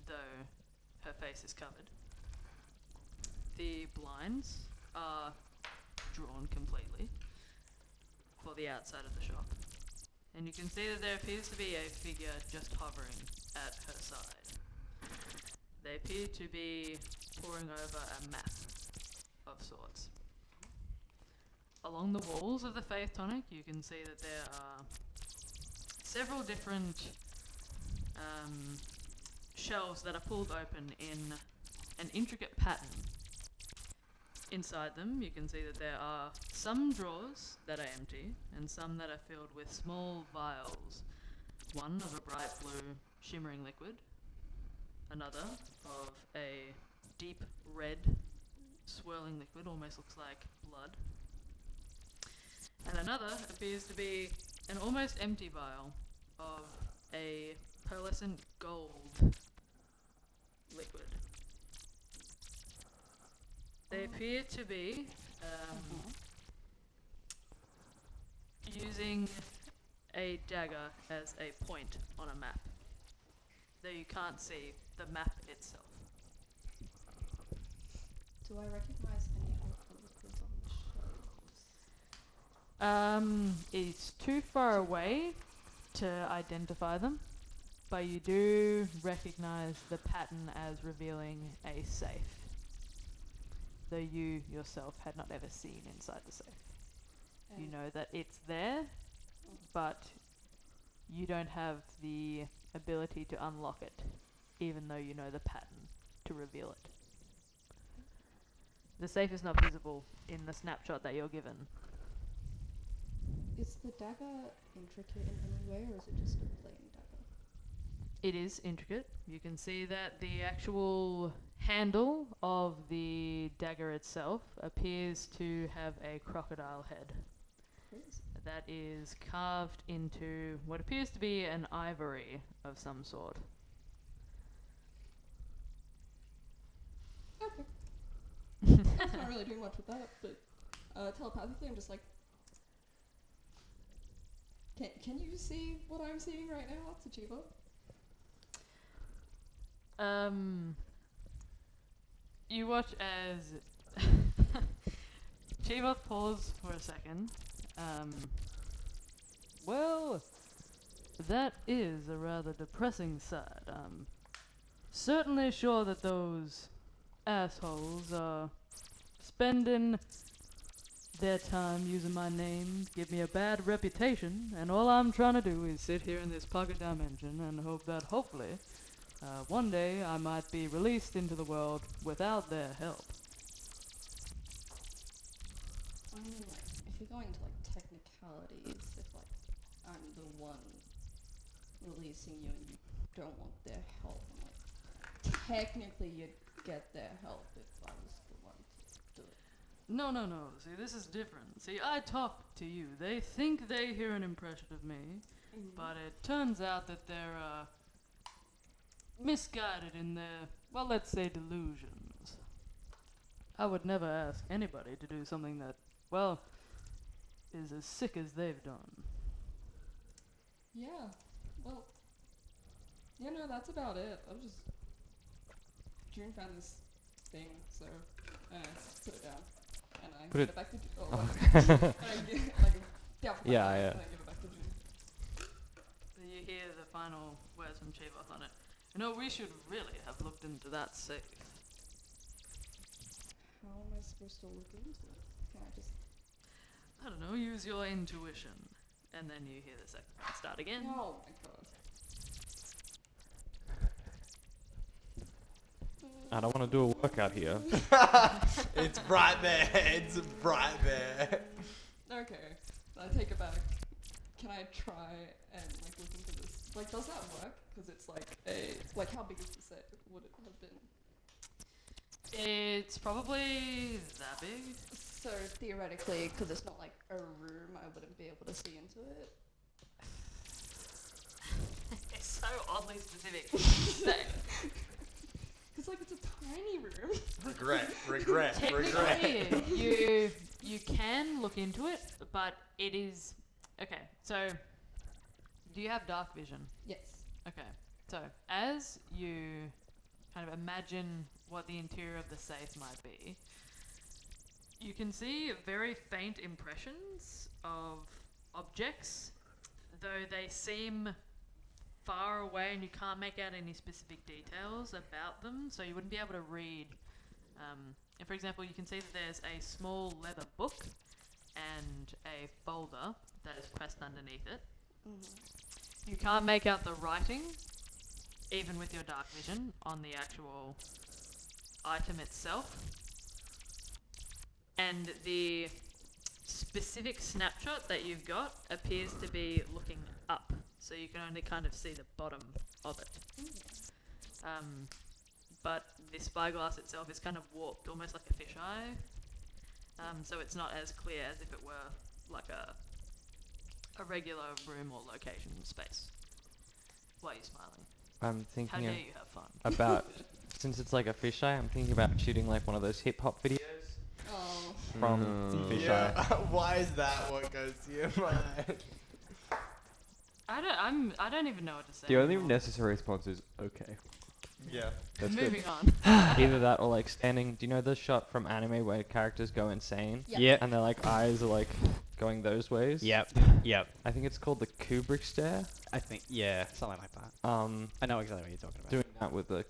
though her face is covered. The blinds are drawn completely for the outside of the shop. And you can see that there appears to be a figure just hovering at her side. They appear to be poring over a map of sorts. Along the walls of the faith tonic, you can see that there are several different shelves that are pulled open in an intricate pattern. Inside them, you can see that there are some drawers that are empty and some that are filled with small vials. One of a bright blue shimmering liquid, another of a deep red swirling liquid, almost looks like blood, and another appears to be an almost empty vial of a pearlescent gold liquid. They appear to be using a dagger as a point on a map, though you can't see the map itself. Do I recognize any of the liquids on the shelves? It's too far away to identify them, but you do recognize the pattern as revealing a safe, though you yourself had not ever seen inside the safe. You And know that it's there, but you don't have the ability to unlock it, even though you know the pattern to reveal it. The safe is not visible in the snapshot that you're given. Is the dagger intricate in any way, or is it just a plain dagger? It is intricate. You can see that the actual handle of the dagger itself appears to have a crocodile head. Crazy. That is carved into what appears to be an ivory of some sort. Okay. I'm not really doing much with that, but telepathically, I'm just like, can you see what I'm seeing right now, Tsuchiba? You watch as Chiba paused for a second. Well, that is a rather depressing side. I'm certainly sure that those assholes are spending their time using my name to give me a bad reputation, and all I'm trying to do is sit here in this pocket dimension and hope that hopefully one day I might be released into the world without their help. I mean, like, if you're going into, like, technicalities, if, like, I'm the one releasing you and you don't want their help, I'm like, technically you'd get their help if I was the one to do it. No. See, this is different. See, I talk to you. They think they hear an impression of me, but it turns out that they're misguided in their, well, let's say delusions. I would never ask anybody to do something that, well, is as sick as they've done. Yeah, well, yeah, no, that's about it. I was just, June found this thing, so I put it down, and I Put give it- it back to June. Oh, Oh. yeah, Yeah, and yeah. I give it back to June. So you hear the final words from Chivoth on it. You know, we should really have looked into that safe. How am I supposed to look into it? Can I just... I don't know, use your intuition. And then you hear the second one start again. Oh my god. I don't want to do a workout here. It's right there. It's right there. Okay, I take it back. Can I try and like look into this? Like, does that work? Because it's like like how big is the set? Would it have been? It's probably that big. So theoretically, because it's not like a room, I wouldn't be able to see into it. It's so oddly specific. Because like it's a tiny room. Regret. Technically, you can look into it, but it is okay. So, do you have dark vision? Yes. Okay. So, as you kind of imagine what the interior of the safe might be, you can see very faint impressions of objects, though they seem far away and you can't make out any specific details about them, so you wouldn't be able to read. For example, you can see that there's a small leather book and a folder that is pressed underneath it. You can't make out the writing, even with your dark vision, on the actual item itself. And the specific snapshot that you've got appears to be looking up, so you can only kind of see the bottom of it. But the spyglass itself is kind of warped, almost like a fisheye, so it's not as clear as if it were like a regular room or location space. Why are you smiling? I'm How thinking dare you have fun? about, since it's like a fisheye, I'm thinking about shooting like one of those hip hop videos Oh. from fisheye. Yeah. Why is that what goes to your mind? I don't even know what to say. The only anymore. necessary response is okay. Yeah. That's good. Moving on. Either that or like standing. Do you know the shot from anime where characters go insane Yep. Yep. and their like eyes are like going those ways? Yep. I think it's called the Kubrick stare. I think, yeah, something like that. I know exactly what you're talking about. Doing that with the.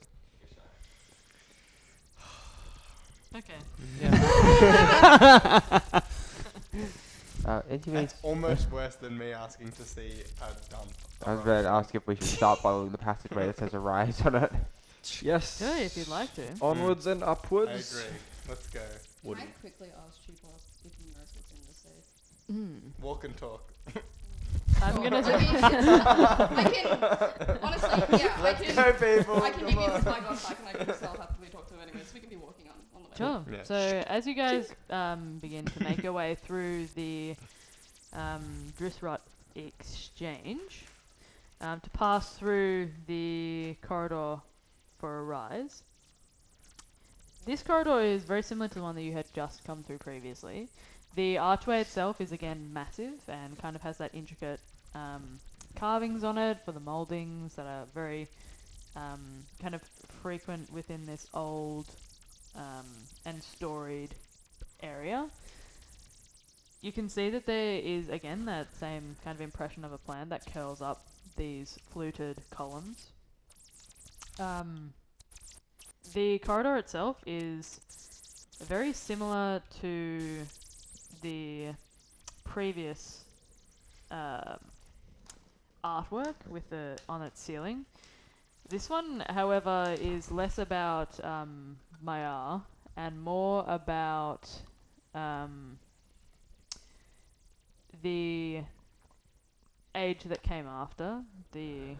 Okay. Yeah. What do you mean? That's almost worse than me asking to see a dump. I was going to ask if we should start following the passageway that says Arise on it. Yes. Yeah, if you'd like to. Onwards and I upwards. agree. Let's go. Can I quickly ask Chief if he knows what's in the safe? Walk and talk. I'm gonna I say. can, honestly, yeah, Let's go, people. I can give you this my gun back and I can still happily talk to him anyway, so we can be walking on the way. Sure. Yeah. So as you guys begin to make your way through the Drisrot exchange, to pass through the corridor for a rise. This corridor is very similar to the one that you had just come through previously. The archway itself is again massive and kind of has that intricate carvings on it for the mouldings that are very kind of frequent within this old and storied area. You can see that there is again that same kind of impression of a plan that curls up these fluted columns. The corridor itself is very similar to the previous artwork with the on its ceiling. This one, however, is less about Maiar and more about the age that came after the.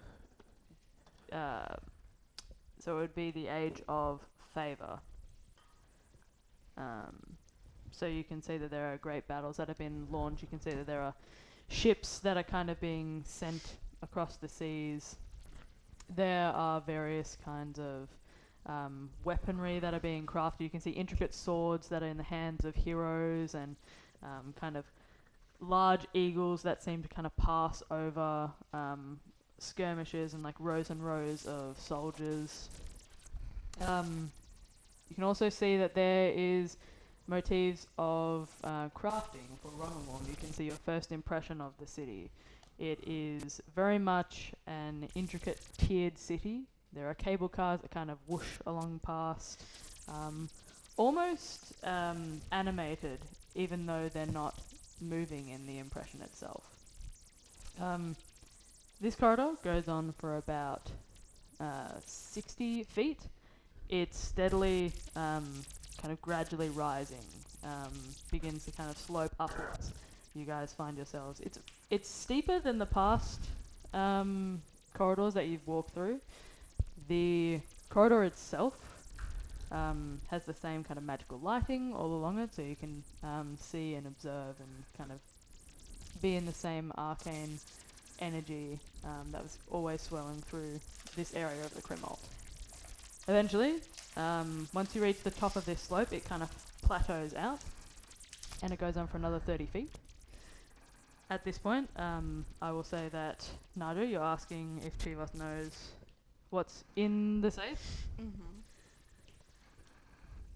So it would be the age of favor. So you can see that there are great battles that have been launched. You can see that there are ships that are kind of being sent across the seas. There are various kinds of weaponry that are being crafted. You can see intricate swords that are in the hands of heroes and kind of large eagles that seem to kind of pass over skirmishes and like rows and rows of soldiers. You can also see that there is motifs of crafting for Ronalwong. You can see your first impression of the city. It is very much an intricate tiered city. There are cable cars that kind of whoosh along past, almost animated, even though they're not moving in the impression itself. This corridor goes on for about 60 feet. It's steadily, kind of gradually rising, begins to kind of slope upwards. You guys find yourselves, it's steeper than the past corridors that you've walked through. The corridor itself has the same kind of magical lighting all along it, so you can see and observe and kind of be in the same arcane energy that was always swelling through this area of the Crimalt. Eventually, once you reach the top of this slope, it kind of plateaus out, and it goes on for another 30 feet. At this point, I will say that, Nadu, you're asking if Chivas knows what's in the safe? Mm-hmm.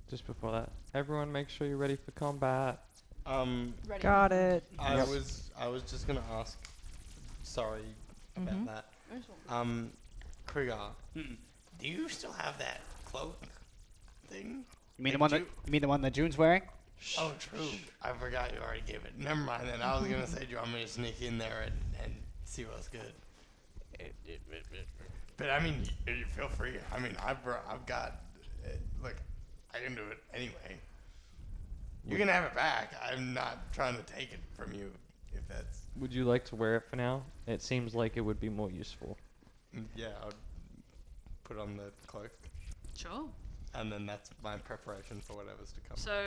Just before that, everyone make sure you're ready for combat. Ready. Got it. I was just gonna ask. Sorry about that. Krieger, do you still have that cloak thing? You mean Did the one that you- you mean the one that June's wearing? Oh, true. I forgot you already gave it. Never mind then. I was gonna say, do you want me to sneak in there and see what's good? But I mean, you feel free. I mean, I've got. Look, I can do it anyway. You can have it back. I'm not trying to take it from you. If that's Would you like to wear it for now? It seems like it would be more useful. yeah, I'll put on the cloak, Sure. and then that's my preparation for whatever's to come. So,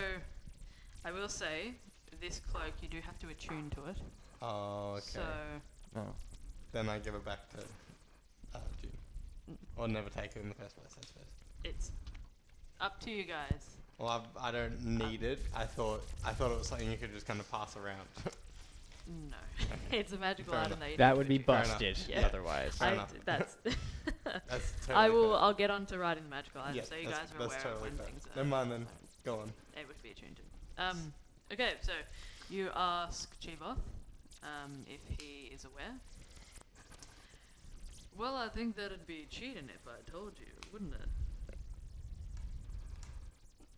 I will say, this cloak, you do have to attune to it. Oh, okay. So, Oh. Then I give it back to June. Or never take it in the first place, I suppose. it's up to you guys. Well, I don't need it. I thought it was something you could just kind of pass around. No. It's a magical Fair item enough. that you That don't would be do. Fair enough. busted Yeah. otherwise. Fair I, enough. that's That's totally I will. fair. I'll get on to writing the magical items, Yeah, so you that's- guys are aware that's of totally when fair. things are Never mind then. Go on. able to be attuned to. Okay, so you ask Chivoth if he is aware. Well, I think that'd be cheating if I told you, wouldn't it?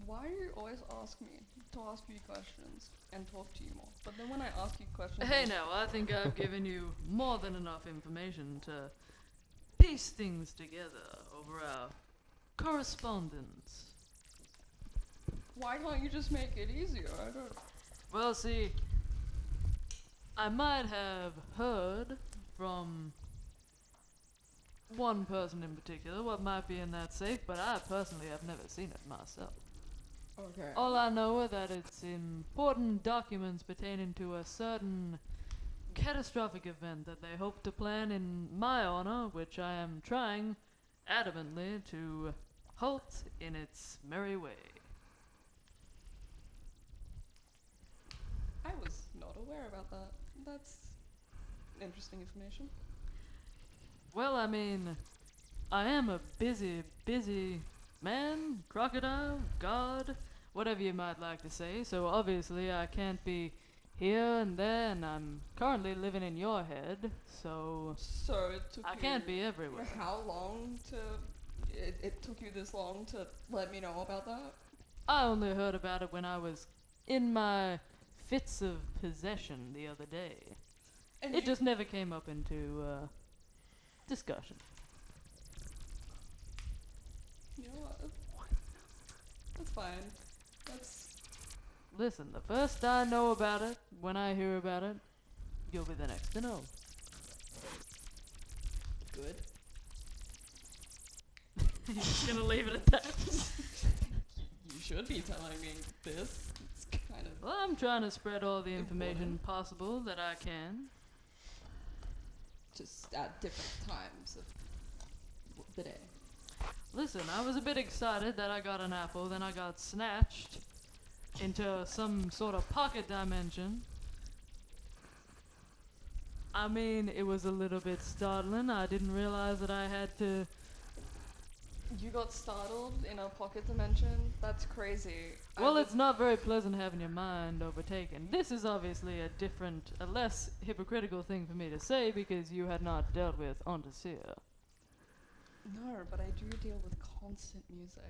Why do you always ask me to ask you questions and talk to you more? But then when I ask you questions, Hey, you- now, I think I've given you more than enough information to piece things together over our correspondence. why can't you just make it easier? I don't. Well, see, I might have heard from one person in particular what might be in that safe, but I personally have never seen it myself. Okay. All I know are that it's important documents pertaining to a certain catastrophic event that they hope to plan in my honor, which I am trying adamantly to halt in its merry way. I was not aware about that. That's interesting information. Well, I mean, I am a busy man, crocodile, god, whatever you might like to say, so obviously I can't be here and there, and I'm currently living in your head, so So it took I you can't be everywhere. how long to? It took you this long to let me know about that? I only heard about it when I was in my fits of possession the other day. And It you- just never came up into discussion. You know what? That's fine. That's Listen, the first I know about it, when I hear about it, you'll be the next to know. good. You're just gonna leave it at that. You should be telling me this. It's kind of. Well, I'm trying to spread all the information Important. possible that I can. Just at different times of the day. Listen, I was a bit excited that I got an apple, then I got snatched into some sort of pocket dimension. I mean, it was a little bit startling. I didn't realize that I had to. You got startled in a pocket dimension? That's crazy. I Well, would- it's not very pleasant having your mind overtaken. This is obviously a less hypocritical thing for me to say because you had not dealt with Ontasia. No, but I do deal with constant music.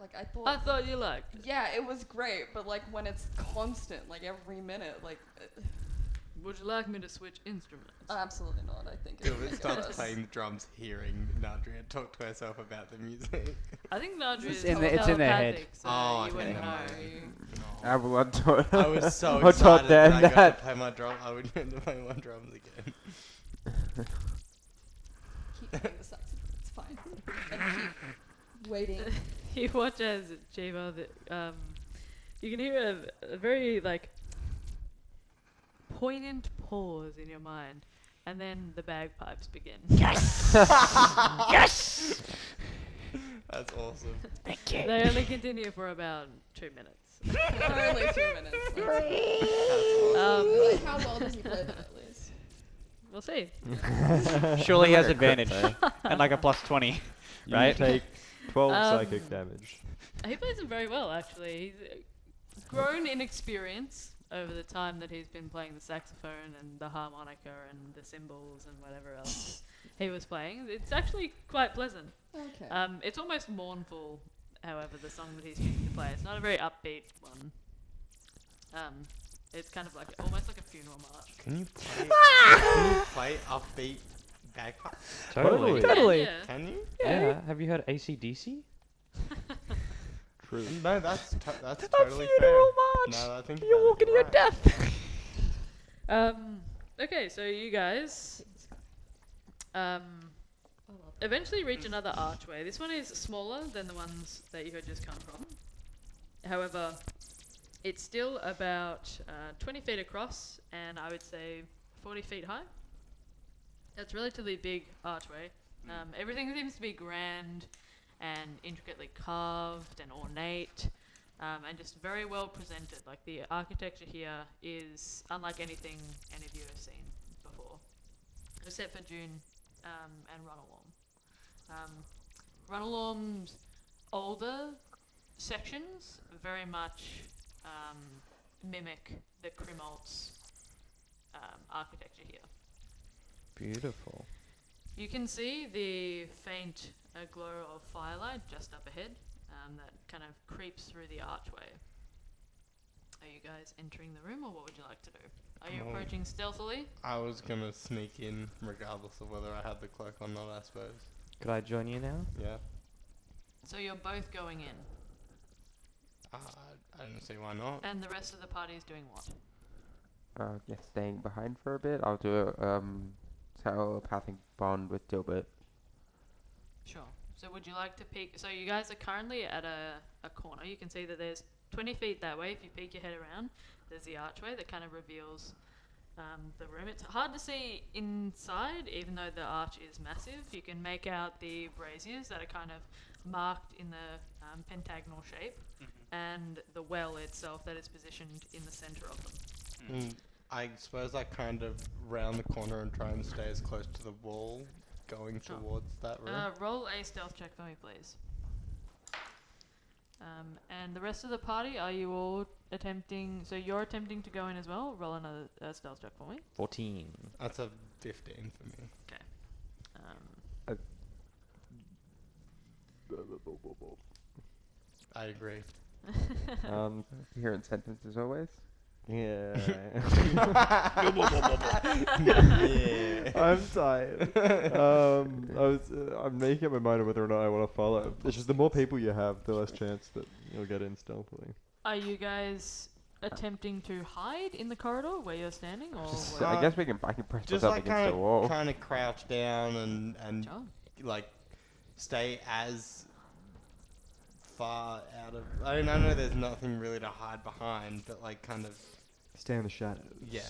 Like, I thought. I thought you liked it. Yeah, it was great, but like when it's constant, like every minute, like. Would you like me to switch instruments? Absolutely not, I think. Gilbert It's starts ridiculous. playing the drums, hearing Nadria talk to herself about the music. I think Nadri It's is in the- it's in their head. telepathic, so Oh, you okay, wouldn't never know. mind. I will untaught. I was so I taught excited them that I got that. to play my drum. I would get to play my drums again. Keep playing the saxophone, it's fine. And keep waiting. You watch as Jiva, you can hear a very like poignant pause in your mind, and then the bagpipes begin. Yes! Yes! That's awesome. Thank you. They only continue for about 2 minutes. Only 2 minutes. That's awesome. Like, how well does he play them at least? We'll see. Surely he has Like a crit advantage. fail. And like a plus 20. You Right? take 12 Um, psychic damage. He plays them very well, actually. He's grown in experience over the time that he's been playing the saxophone and the harmonica and the cymbals and whatever else he was playing. It's actually quite pleasant. Okay. It's almost mournful, however, the song that he's choosing to play. It's not a very upbeat one. It's kind of like almost like a funeral march. Can you play upbeat bagpipe? Totally. Totally. Yeah. Can you? Yeah. Have you heard AC/DC? True. No, that's totally fair. No, I think You're walking to your right. death. Okay, so you guys eventually reach another archway. This one is smaller than the ones that you had just come from. However, it's still about 20 feet across and I would say 40 feet high. It's a relatively big archway. Everything seems to be grand and intricately carved and ornate, and just very well presented. Like the architecture here is unlike anything any of you have seen before, except for June and Runalorm. Runalorm's older sections very much mimic the Crimolt's architecture here. Beautiful. You can see the faint glow of firelight just up ahead. that kind of creeps through the archway. Are you guys entering the room, or what would you like to do? Are you Come on. approaching stealthily? I was gonna sneak in regardless of whether I had the cloak or not, I suppose. Could I join you now? Yeah. So you're both going in, I don't see why not. and the rest of the party is doing what? Yeah, staying behind for a bit. I'll do a telepathic bond with Dilbert. Sure. So would you like to peek? So you guys are currently at a corner. You can see that there's 20 feet that way. If you peek your head around, there's the archway that kind of reveals the room. It's hard to see inside, even though the arch is massive. You can make out the braziers that are kind of marked in the pentagonal shape, and the well itself that is positioned in the center of them. I suppose I kind of round the corner and try and stay as close to the wall going Sure. towards that room. Roll a stealth check for me, please. And the rest of the party, are you all attempting? So you're attempting to go in as well. Roll another stealth check for me. 14. That's a 15 for me. Okay. I agree. Coherent sentence as always. Yeah. Yeah. I'm tired. I'm making up my mind on whether or not I want to follow. It's just the more people you have, the less chance that you'll get in stealthily. Are you guys attempting to hide in the corridor where you're standing, or Just, what? I guess we can press Just myself like against the wall. kind of crouch down and Sure. like stay as far out of. I mean, I know there's nothing really to hide behind, but like kind of. Stay in the shadows. Yeah.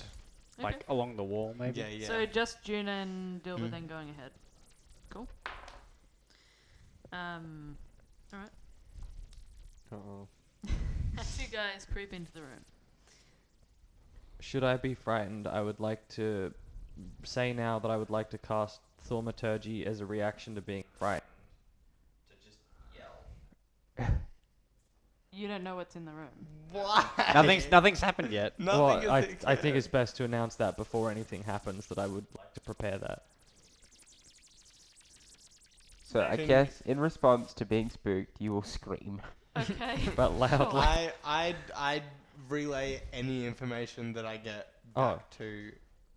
Like Okay. along the wall, maybe. Yeah. Yeah. So just Juna and Dilbert Mm. then going ahead. Cool. Alright. Uh-oh. As you guys creep into the room. Should I be frightened, I would like to say now that I would like to cast Thaumaturgy as a reaction to being frightened. To just yell. You don't know what's in the room. Why? Nothing's happened yet. Well, Nothing I think it's best to announce that before anything happens, that I would like to prepare that. So I Can- guess in response to being spooked, you will scream. Okay. But loudly. I'd relay any information that I get Oh. back to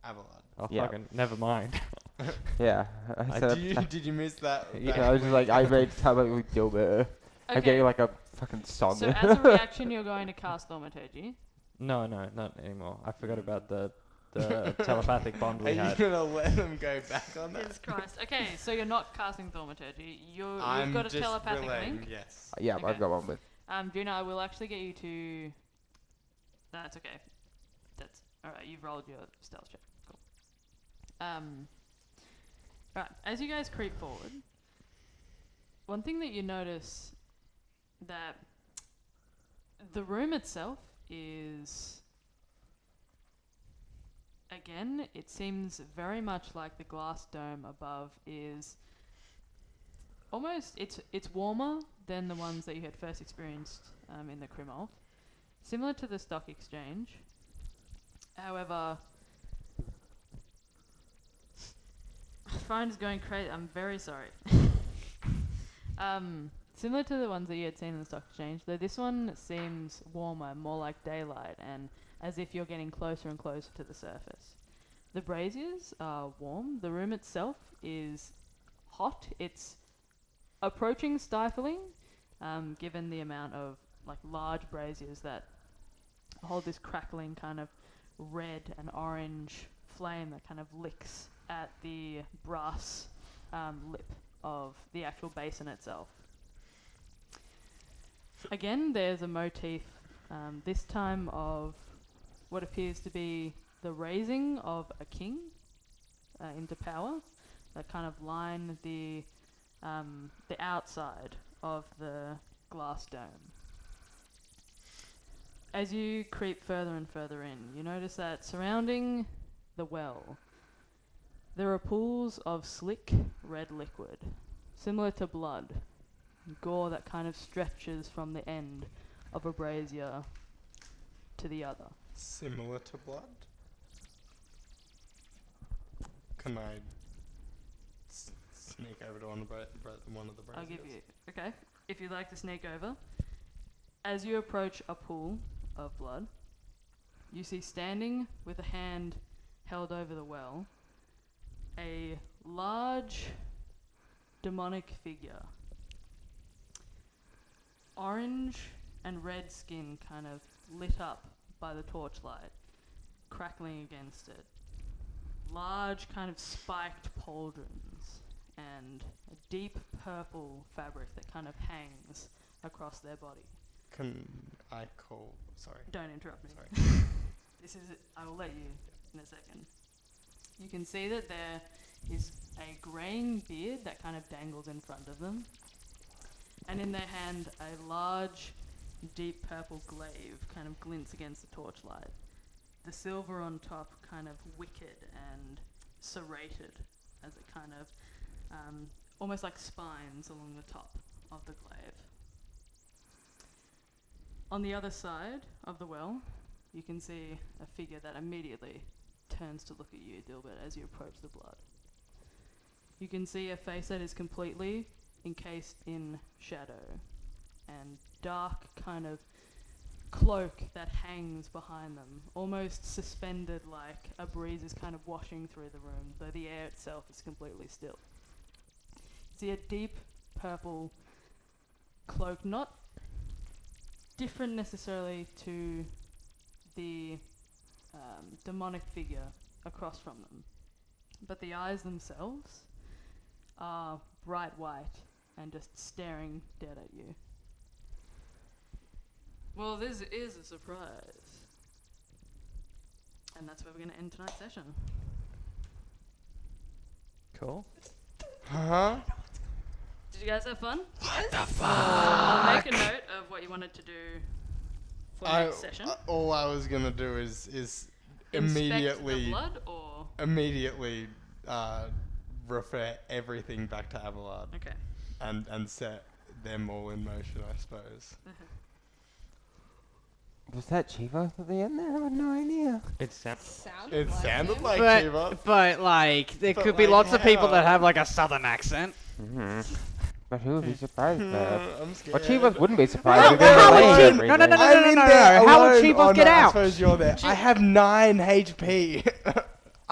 Avalon. Oh, Yeah. fucking, never mind. Yeah. I said, Did you miss that? I was just like, I made time with Dilbert. I'm Okay. getting like a fucking song. So as a reaction, you're going to cast Thaumaturgy. No, not anymore. I forgot about the telepathic bond Are we you had. gonna let them go back on that? Jesus Christ. Okay, so you're not casting Thaumaturgy. You've I'm got a just telepathic relaying, link. yes. Yeah, Okay. I've got one with. Juna, I will actually get you to. No, it's okay. That's alright. You've rolled your stealth check. Cool. Right. As you guys creep forward, one thing that you notice that the room itself is. Again, it seems very much like the glass dome above is almost it's warmer than the ones that you had first experienced in the Crimol. Similar to the stock exchange. However, phone is going crazy. I'm very sorry. Similar to the ones that you had seen in the stock exchange, though this one seems warmer, more like daylight, and as if you're getting closer and closer to the surface. The braziers are warm. The room itself is hot. It's approaching stifling, given the amount of like large braziers that hold this crackling kind of red and orange flame that kind of licks at the brass lip of the actual basin itself. Again, there's a motif, this time of what appears to be the raising of a king into power, that kind of line the outside of the glass dome. As you creep further and further in, you notice that surrounding the well, there are pools of slick red liquid, similar to blood, gore that kind of stretches from the end of a brazier to the other. Similar to blood? Can I sneak over to one of the braziers? I'll give you. Okay. if you'd like to sneak over, as you approach a pool of blood, you see standing with a hand held over the well, a large demonic figure. Orange and red skin kind of lit up by the torchlight, crackling against it. Large kind of spiked pauldrons and a deep purple fabric that kind of hangs across their body. Can I call? Sorry. Don't interrupt me. Sorry. I will let you in a second. You can see that there is a greying beard that kind of dangles in front of them. And in their hand, a large, deep purple glaive kind of glints against the torchlight. The silver on top kind of wicked and serrated as it kind of, almost like spines along the top of the glaive. On the other side of the well, you can see a figure that immediately turns to look at you, Dilbert, as you approach the blood. You can see a face that is completely encased in shadow and dark kind of cloak that hangs behind them, almost suspended like a breeze is kind of washing through the room, though the air itself is completely still. You see a deep purple cloak, not different necessarily to the demonic figure across from them, but the eyes themselves are bright white and just staring dead at you. Well, this is a surprise. And that's where we're going to end tonight's session. Cool. Huh? Did you guys have fun? What the fuck? I'll make a note of what you wanted to do for next session. All I was gonna do is Inspect immediately the blood, or refer everything back to Abelard okay. and set them all in motion, I suppose. Was that Chivo at the end there? I have no idea. It sounds. It sounded him. like But, Chiva. but like, there But, could be like, lots of people that how? have like a southern accent. But who would be surprised there? I'm scared. Well, Chivas wouldn't be surprised. No, because how they're would lame Chiv- every no, no, day. no, no, I'm no, in no. there How would alone. Chivas Oh, get no, I out? suppose you're there. I have 9 HP.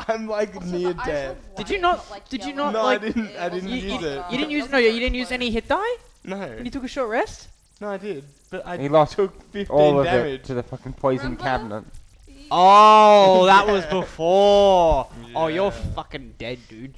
I'm like Also, near the eyes dead. were Did you white, not- but, like, did you yellow. not, No, like- I didn't wasn't use like, it. You didn't use wasn't you didn't use clear. any hit die No. when you took a short rest. No, I did. But I He lost took 15 all of damage. it to the fucking poison Remember? cabinet. Oh, that was Yeah. before. Oh, you're Yeah. fucking dead, dude.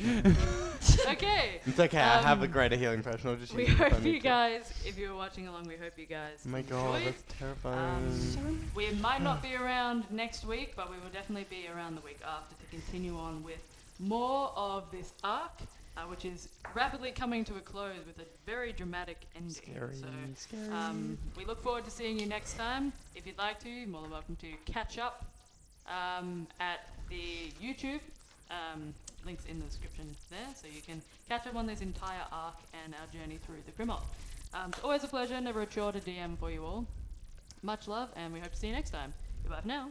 Okay. It's okay, I have a Um, greater healing potion. I'll just We use it if I hope need you to. guys, if you were watching along, we hope you guys Oh my god, enjoyed. that's terrifying. We might not be around next week, but we will definitely be around the week after to continue on with more of this arc, which is rapidly coming to a close with a very dramatic ending. Scary, So, scary. we look forward to seeing you next time. If you'd like to, you're more than welcome to catch up at the YouTube. Links in the description there, so you can catch up on this entire arc and our journey through the Grimlock. It's always a pleasure, never a chore to DM for you all. Much love, and we hope to see you next time. Goodbye for now.